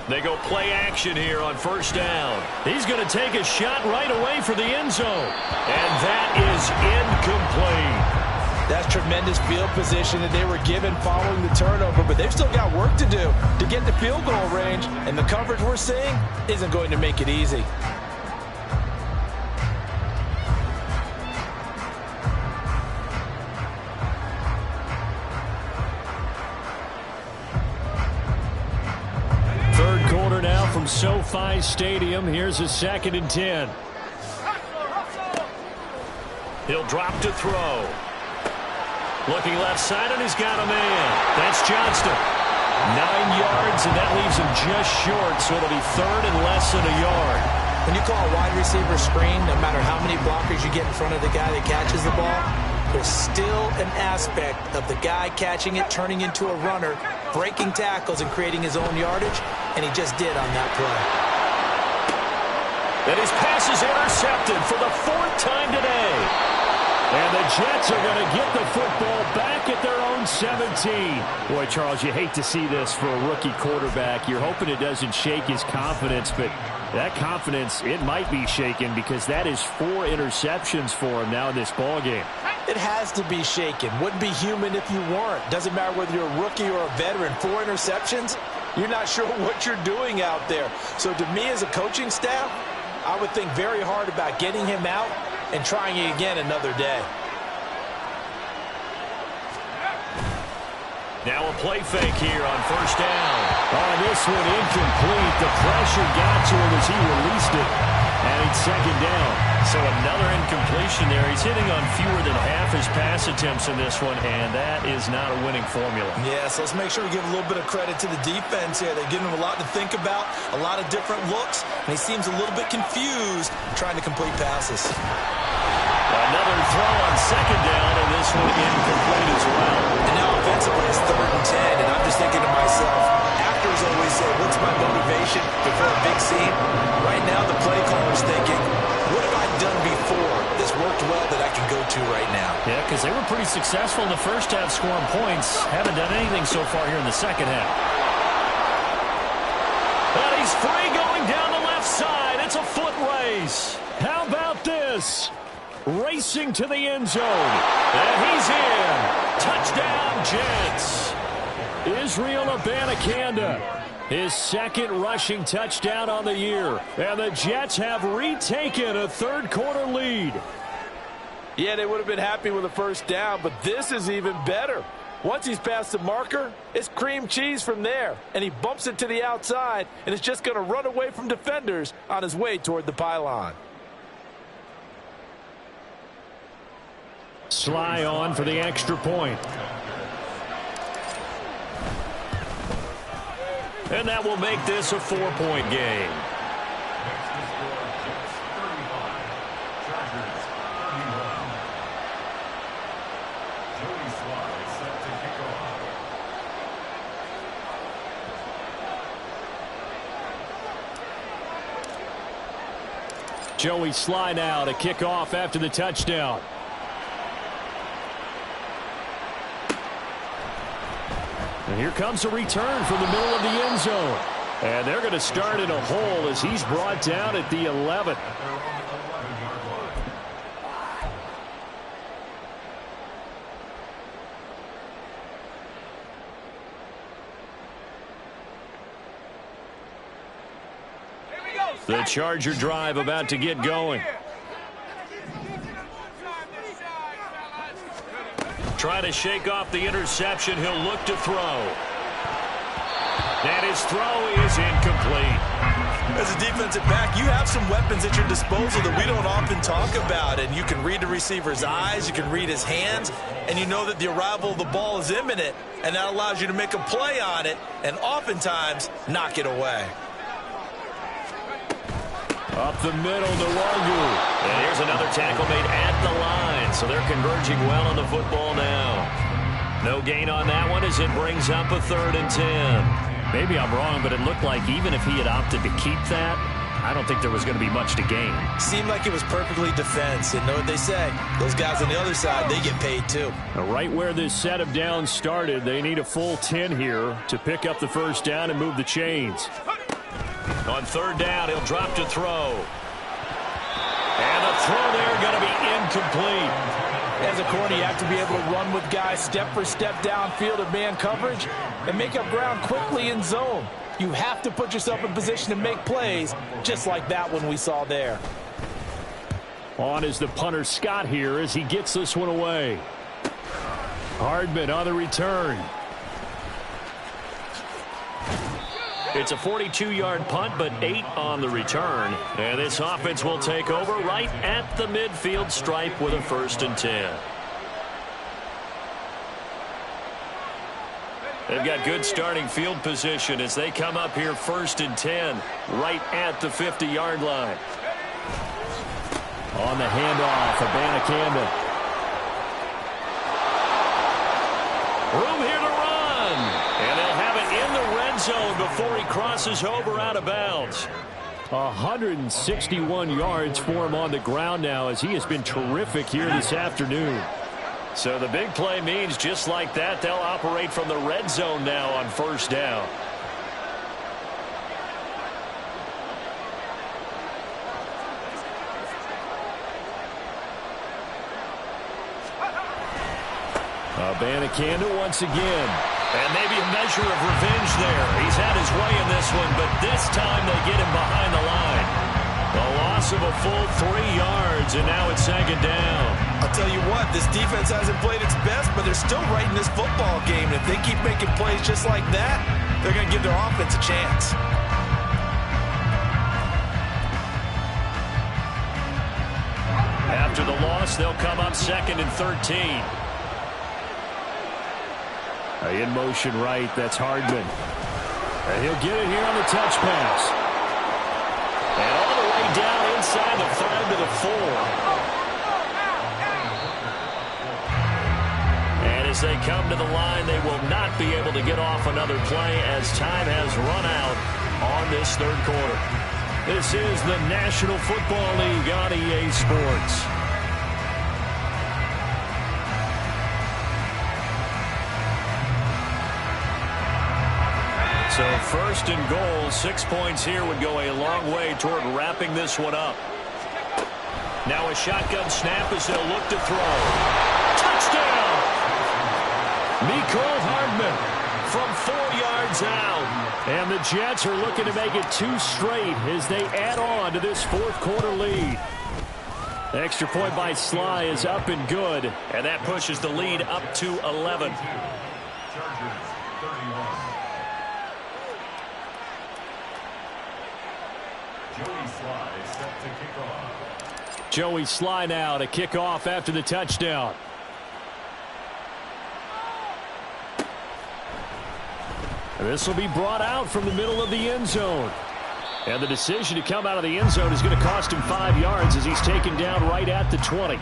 They go play action here on 1st down. He's going to take a shot right away for the end zone. And that is incomplete. That's tremendous field position that they were given following the turnover, but they've still got work to do to get the field goal range, and the coverage we're seeing isn't going to make it easy. From SoFi Stadium, here's a 2nd and 10. He'll drop to throw. Looking left side, and he's got a man. That's Johnston. 9 yards, and that leaves him just short, so it'll be 3rd and less than a yard. When you call a wide receiver screen, no matter how many blockers you get in front of the guy that catches the ball, there's still an aspect of the guy catching it, turning into a runner, breaking tackles and creating his own yardage, and he just did on that play. And his pass is intercepted for the 4th time today. And the Jets are going to get the football back at their own 17. Boy, Charles, you hate to see this for a rookie quarterback. You're hoping it doesn't shake his confidence, but that confidence, it might be shaken because that is 4 interceptions for him now in this ballgame. It has to be shaken. Wouldn't be human if you weren't. Doesn't matter whether you're a rookie or a veteran. 4 interceptions, you're not sure what you're doing out there. So to me as a coaching staff, I would think very hard about getting him out and trying it again another day. Now a play fake here on 1st down. On this one, incomplete. The pressure got to him as he released it. And it's 2nd down. So another incompletion there. He's hitting on fewer than half his pass attempts in this one, and that is not a winning formula. Yeah, so let's make sure we give a little bit of credit to the defense here. They're giving him a lot to think about, a lot of different looks, and he seems a little bit confused trying to complete passes. Another throw on 2nd down, and this one incomplete as well. And now offensively it's 3rd and 10, and I'm just thinking to myself, actors always say, what's my motivation before a big scene? Right now the play caller's thinking, what have I done before that's worked well that I can go to right now? Yeah, because they were pretty successful in the first half scoring points. Haven't done anything so far here in the second half. And he's free going down the left side. It's a foot race. How about this? Racing to the end zone. And he's in. Touchdown, Jets. Israel Abanikanda, his 2nd rushing touchdown on the year. And the Jets have retaken a 3rd quarter lead. Yeah, they would have been happy with a 1st down, but this is even better. Once he's past the marker, it's cream cheese from there. And he bumps it to the outside, and is just going to run away from defenders on his way toward the pylon. Sly on for the extra point. And that will make this a 4-point game. Joey Sly now to kick off after the touchdown. And here comes a return from the middle of the end zone. And they're going to start in a hole as he's brought down at the 11. The Charger drive about to get going. Trying to shake off the interception. He'll look to throw. And his throw is incomplete. As a defensive back, you have some weapons at your disposal that we don't often talk about. And you can read the receiver's eyes, you can read his hands, and you know that the arrival of the ball is imminent. And that allows you to make a play on it and oftentimes knock it away. Up the middle to Wagu. And here's another tackle made at the line. So they're converging well on the football now. No gain on that one as it brings up a 3rd and 10. Maybe I'm wrong, but it looked like even if he had opted to keep that, I don't think there was going to be much to gain. Seemed like it was perfectly defense. And know what they say? Those guys on the other side, they get paid too. Now, right where this set of downs started, they need a full 10 here to pick up the first down and move the chains. On 3rd down, he'll drop to throw. And the throw there going to be incomplete. As a corner, you have to be able to run with guys step for step downfield of man coverage and make up ground quickly in zone. You have to put yourself in position to make plays, just like that one we saw there. On is the punter Scott here as he gets this one away. Hardman on the return. It's a 42-yard punt, but 8 on the return. And this offense will take over right at the midfield stripe with a 1st and 10. They've got good starting field position as they come up here 1st and 10, right at the 50-yard line. On the handoff, Abanikanda. Room here to run. And they'll have it in the red zone before he crosses over out of bounds. 161 yards for him on the ground now as he has been terrific here this afternoon. So the big play means just like that, they'll operate from the red zone now on 1st down. Abanikanda once again. And maybe a measure of revenge there. He's had his way in this one, but this time they get him behind the line. A loss of a full 3 yards, and now it's 2nd down. I'll tell you what, this defense hasn't played its best, but they're still right in this football game. And if they keep making plays just like that, they're going to give their offense a chance. After the loss, they'll come up 2nd and 13. In motion right, that's Hardman. And he'll get it here on the touch pass. And all the way down inside the 5 to the 4. And as they come to the line, they will not be able to get off another play as time has run out on this 3rd quarter. This is the National Football League on EA Sports. So 1st and goal, 6 points here would go a long way toward wrapping this one up. Now a shotgun snap as they'll look to throw. Touchdown! Mecole Hardman from 4 yards out. And the Jets are looking to make it 2 straight as they add on to this 4th quarter lead. The extra point by Sly is up and good. And that pushes the lead up to 11. Joey Sly now to kick off after the touchdown. This will be brought out from the middle of the end zone. And the decision to come out of the end zone is going to cost him 5 yards as he's taken down right at the 20.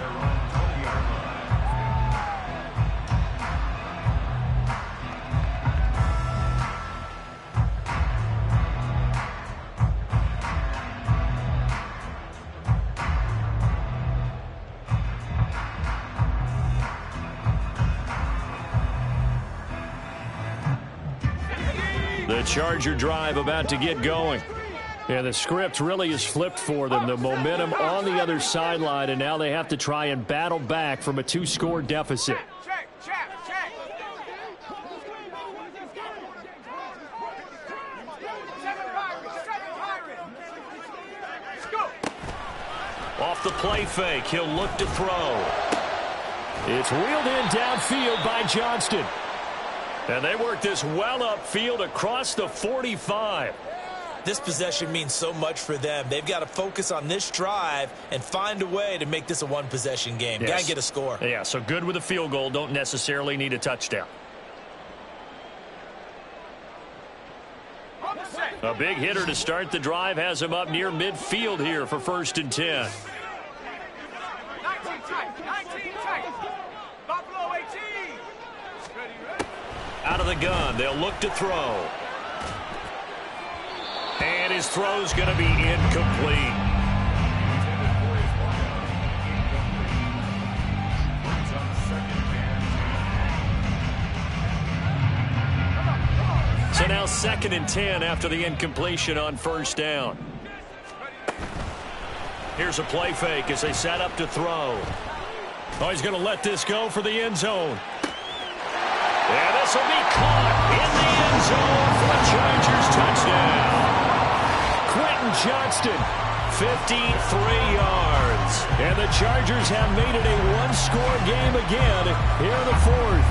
The Charger drive about to get going. Yeah, the script really is flipped for them. The momentum on the other sideline, and now they have to try and battle back from a 2-score deficit. Off the play fake, he'll look to throw. It's reeled in downfield by Johnston. And they work this well upfield across the 45. This possession means so much for them. They've got to focus on this drive and find a way to make this a one-possession game. Yes. Got to get a score. Yeah, so good with a field goal. Don't necessarily need a touchdown. A big hitter to start the drive has him up near midfield here for 1st and 10. 19 tight. Buffalo 18. Out of the gun, they'll look to throw. And his throw's going to be incomplete. So now 2nd and 10 after the incompletion on 1st down. Here's a play fake as they set up to throw. Oh, he's going to let this go for the end zone. And this will be caught in the end zone for a Chargers touchdown. Quentin Johnston, 53 yards. and the Chargers have made it a one-score game again here in the 4th.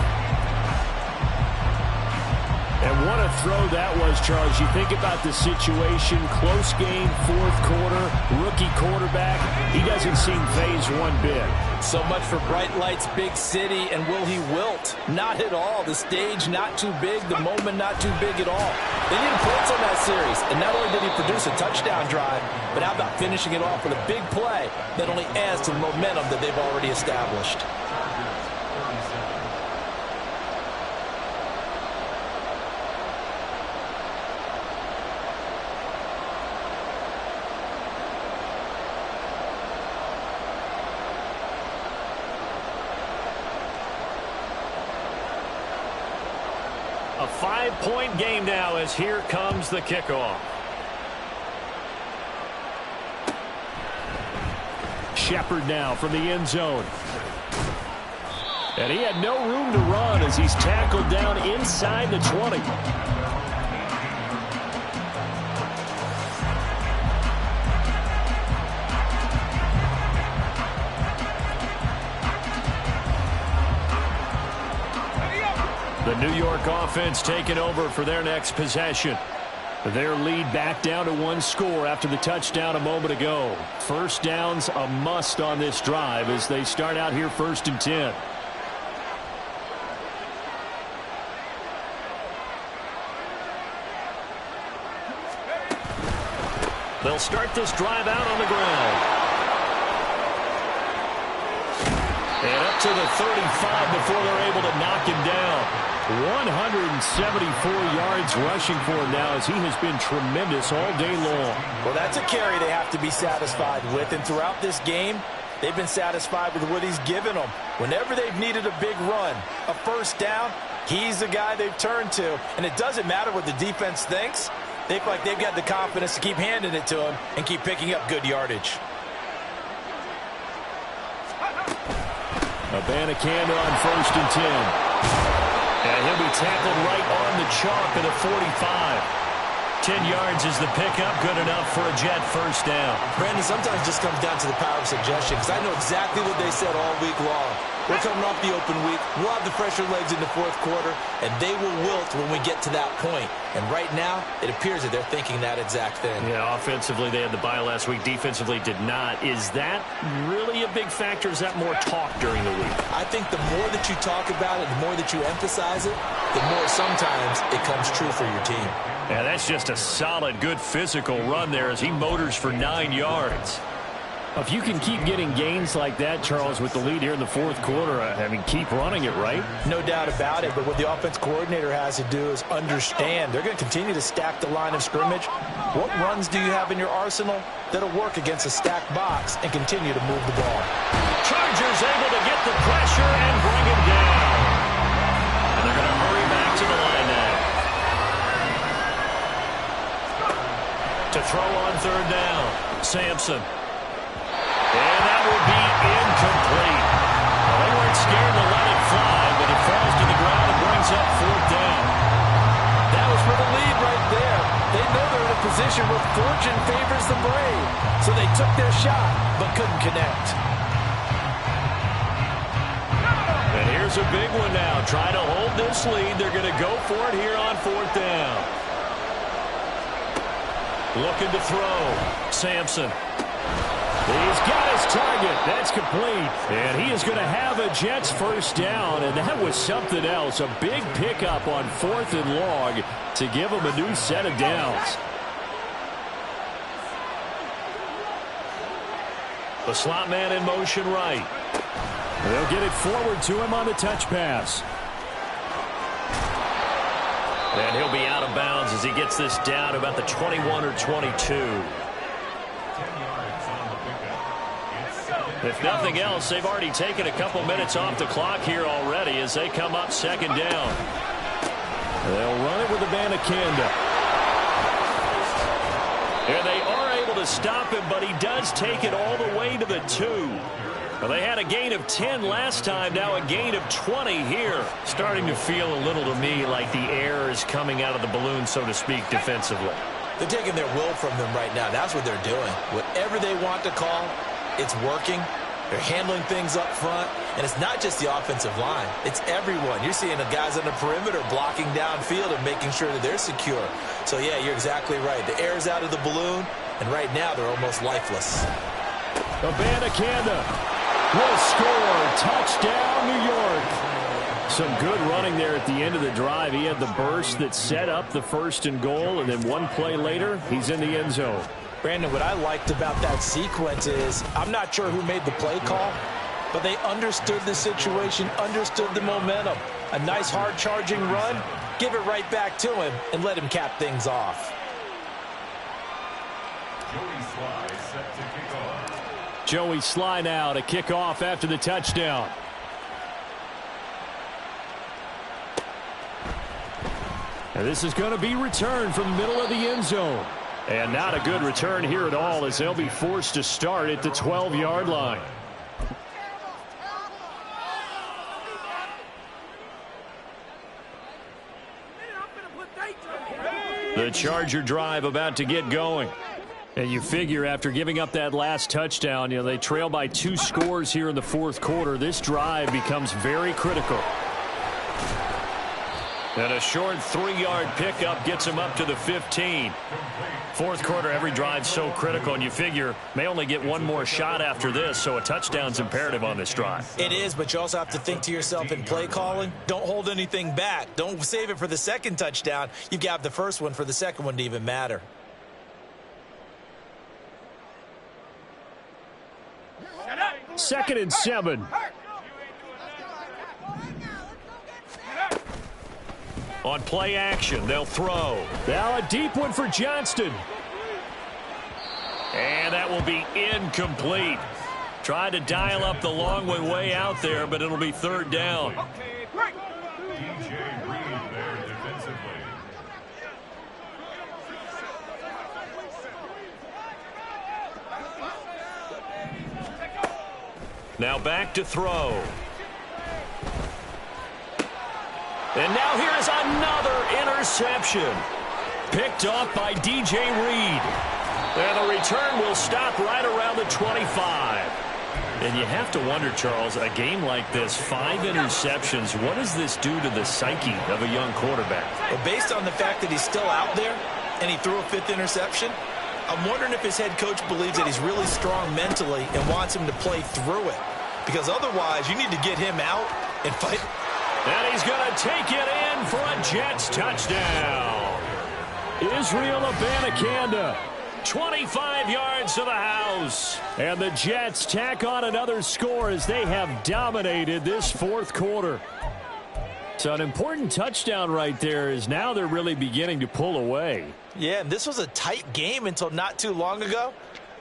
And what a throw that was, Charles. You think about the situation, close game, 4th quarter, rookie quarterback. He doesn't seem phased one bit. So much for bright lights, big city, and will he wilt? Not at all. The stage not too big, the moment not too big at all. They needed points on that series, and not only did he produce a touchdown drive, but how about finishing it off with a big play that only adds to the momentum that they've already established. A 5-point game now as here comes the kickoff. Shepard now from the end zone. And he had no room to run as he's tackled down inside the 20. The New York offense taking over for their next possession. Their lead back down to 1 score after the touchdown a moment ago. 1st down's a must on this drive as they start out here 1st and 10. They'll start this drive out on the ground. And up to the 35 before they're able to knock him down. 174 yards rushing for him now as he has been tremendous all day long. Well, that's a carry they have to be satisfied with, and throughout this game, they've been satisfied with what he's given them. Whenever they've needed a big run, a 1st down, he's the guy they've turned to. And it doesn't matter what the defense thinks. They feel like they've got the confidence to keep handing it to him and keep picking up good yardage. Abanikanda on 1st and 10. And he'll be tackled right on the chalk of the 45. 10 yards is the pickup, good enough for a Jet 1st down. Brandon, sometimes it just comes down to the power of suggestion, because I know exactly what they said all week long. We're coming off the open week. We'll have the fresher legs in the 4th quarter, and they will wilt when we get to that point. And right now, it appears that they're thinking that exact thing. Yeah, offensively, they had the bye last week. Defensively, did not. Is that really a big factor? Is that more talk during the week? I think the more that you talk about it, the more that you emphasize it, the more sometimes it comes true for your team. Yeah, that's just a solid, good physical run there as he motors for 9 yards. If you can keep getting gains like that, Charles, with the lead here in the 4th quarter, I mean, keep running it, right? No doubt about it, but what the offense coordinator has to do is understand they're going to continue to stack the line of scrimmage. What runs do you have in your arsenal that'll work against a stacked box and continue to move the ball? Chargers able to get the pressure and bring him down. And they're going to hurry back to the line now. to throw on third down. Sampson. And that will be incomplete. Well, they weren't scared to let it fly, but it falls to the ground and brings up fourth down. That was for the lead right there. They know they're in a position where fortune favors the brave. So they took their shot, but couldn't connect. And here's a big one now. Trying to hold this lead. They're going to go for it here on fourth down. Looking to throw. Sampson. He's got his target. That's complete. And he is going to have a Jets first down. And that was something else. A big pickup on fourth and long to give him a new set of downs. The slot man in motion right. They'll get it forward to him on the touch pass. And he'll be out of bounds as he gets this down about the 21 or 22. If nothing else, they've already taken a couple minutes off the clock here already as they come up second down. They'll run it with Abanikanda. And they are able to stop him, but he does take it all the way to the 2. Well, they had a gain of 10 last time, now a gain of 20 here. Starting to feel a little to me like the air is coming out of the balloon, so to speak, defensively. They're taking their will from them right now. That's what they're doing. Whatever they want to call, it's working. They're handling things up front. And it's not just the offensive line. It's everyone. You're seeing the guys on the perimeter blocking downfield and making sure that they're secure. So, yeah, you're exactly right. The air's out of the balloon, and right now they're almost lifeless. Abanikanda will score. Touchdown, New York. Some good running there at the end of the drive. He had the burst that set up the first and goal, and then one play later, he's in the end zone. Brandon, what I liked about that sequence is I'm not sure who made the play call, but they understood the situation, understood the momentum. A nice hard-charging run, give it right back to him, and let him cap things off. Joey Sly now to kick off after the touchdown. And this is going to be returned from the middle of the end zone. And not a good return here at all as they'll be forced to start at the 12-yard line. The Charger drive about to get going. And you figure after giving up that last touchdown, they trail by 2 scores here in the fourth quarter. This drive becomes very critical. And a short 3-yard pickup gets him up to the 15. Fourth quarter, every drive's so critical, and you figure may only get one more shot after this, so a touchdown's imperative on this drive. It is, but you also have to think to yourself in play calling, don't hold anything back. Don't save it for the second touchdown. You've got the first one for the second one to even matter. Second and 7. On play action, they'll throw. Now a deep one for Johnston. And that will be incomplete. Tried to dial up the long way out there, but it'll be third down. Now back to throw. And now here is another interception. Picked off by DJ Reed. And the return will stop right around the 25. And you have to wonder, Charles, a game like this, 5 interceptions, what does this do to the psyche of a young quarterback? Well, based on the fact that he's still out there and he threw a 5th interception, I'm wondering if his head coach believes that he's really strong mentally and wants him to play through it. Because otherwise, you need to get him out and fight. And he's going to take it in for a Jets touchdown. Israel Abanikanda. 25 yards to the house. And the Jets tack on another score as they have dominated this fourth quarter. So an important touchdown right there is now they're really beginning to pull away. Yeah, and this was a tight game until not too long ago.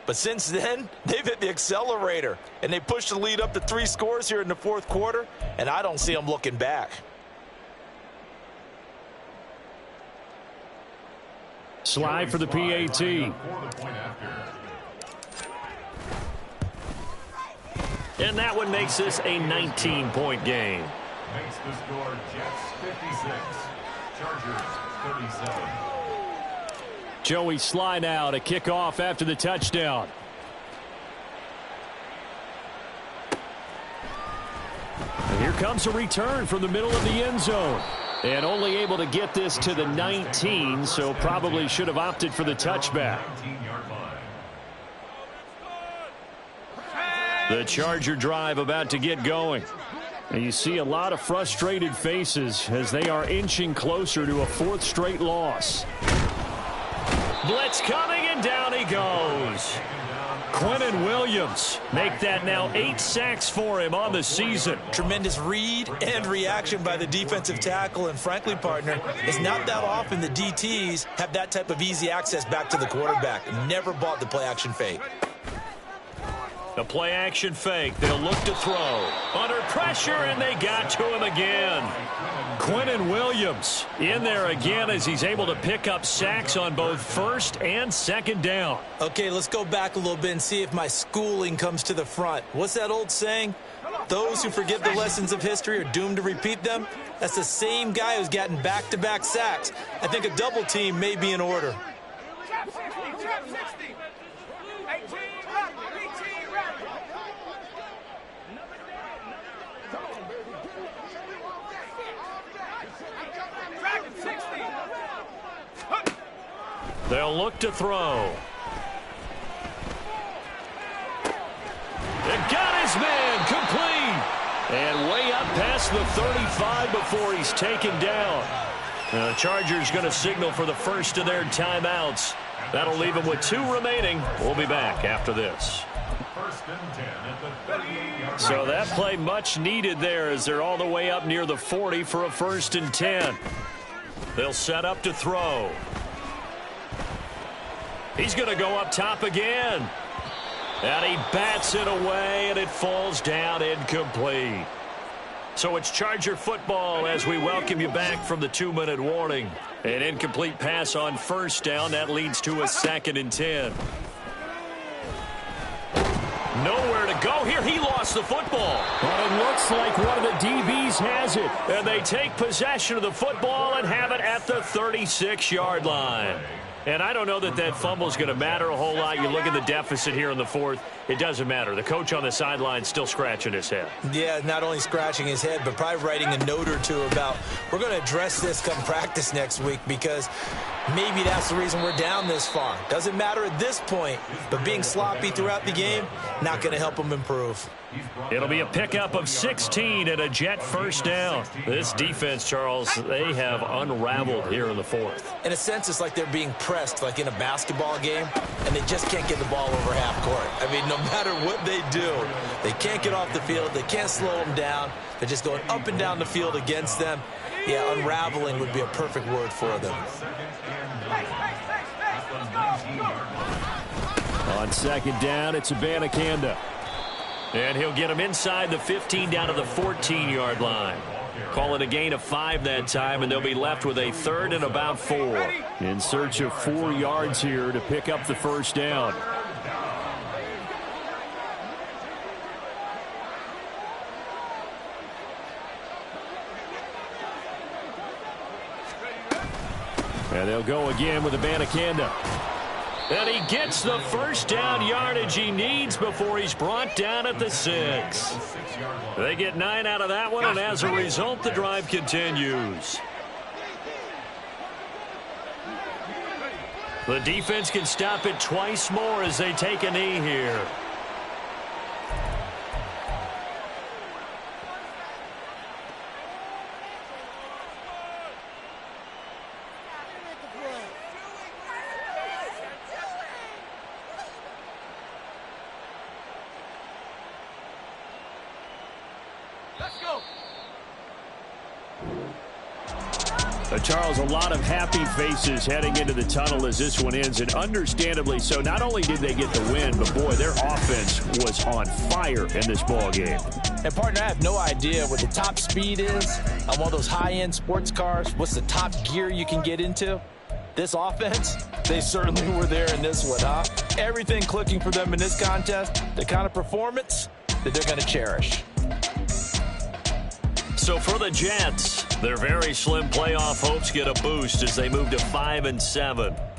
But since then, they've hit the accelerator, and they pushed the lead up to 3 scores here in the fourth quarter, and I don't see them looking back. Slide for the PAT. And that one makes this a 19-point game. Makes the score Jets 56, Chargers 37. Joey Sly now to kick off after the touchdown. And here comes a return from the middle of the end zone. And only able to get this to the 19, so probably should have opted for the touchback. The Charger drive about to get going. And you see a lot of frustrated faces as they are inching closer to a fourth straight loss. Blitz coming, and down he goes. Quinnen Williams make that now 8 sacks for him on the season. Tremendous read and reaction by the defensive tackle, and frankly, partner, it's not that often the DTs have that type of easy access back to the quarterback. Never bought the play action fake. The play action fake. They'll look to throw. Under pressure, and they got to him again. Quinnen Williams in there again as he's able to pick up sacks on both first and second down. Okay, let's go back a little bit and see if my schooling comes to the front. What's that old saying? Those who forget the lessons of history are doomed to repeat them. That's the same guy who's gotten back-to-back sacks. I think a double team may be in order. Trap 60, trap 60. 18, run, 18, run. Dragon 60. They'll look to throw. It got his man complete. And way up past the 35 before he's taken down. The Chargers going to signal for the first of their timeouts. That'll leave them with 2 remaining. We'll be back after this. First and 10 at the 38-yard. So that play much needed there as they're all the way up near the 40 for a first and 10. They'll set up to throw. He's going to go up top again. And he bats it away, and it falls down incomplete. So it's Charger football as we welcome you back from the 2-minute warning. An incomplete pass on first down. That leads to a 2nd and 10. Nowhere to go here. He lost the football. But it looks like one of the DBs has it. And they take possession of the football and have it at the 36-yard line. And I don't know that that fumble is going to matter a whole lot. You look at the deficit here in the 4th. It doesn't matter. The coach on the sideline still scratching his head. Yeah, not only scratching his head, but probably writing a note or two about we're going to address this come practice next week because maybe that's the reason we're down this far. Doesn't matter at this point, but being sloppy throughout the game, not going to help them improve. It'll be a pickup of 16 and a Jet first down. This defense, Charles, they have unraveled here in the 4th. In a sense, it's like they're being pressed like in a basketball game, and they just can't get the ball over half court. I mean, no matter what they do, they can't get off the field. They can't slow them down. They're just going up and down the field against them. Yeah, unraveling would be a perfect word for them. On second down, it's Abanikanda. And he'll get him inside the 15 down to the 14-yard line. Call it a gain of 5 that time, and they'll be left with a 3rd and about 4. In search of 4 yards here to pick up the first down. And they'll go again with Abanikanda. And he gets the first down yardage he needs before he's brought down at the 6. They get 9 out of that one, and as a result, the drive continues. The defense can stop it twice more as they take a knee here. Charles, a lot of happy faces heading into the tunnel as this one ends, and understandably so. Not only did they get the win, but boy, their offense was on fire in this ball game. And partner, I have no idea what the top speed is on one of those high-end sports cars. What's the top gear you can get into? This offense, They certainly were there in this one, huh? Everything clicking for them in this contest, the kind of performance that they're going to cherish. So for the Jets, their very slim playoff hopes get a boost as they move to 5-7.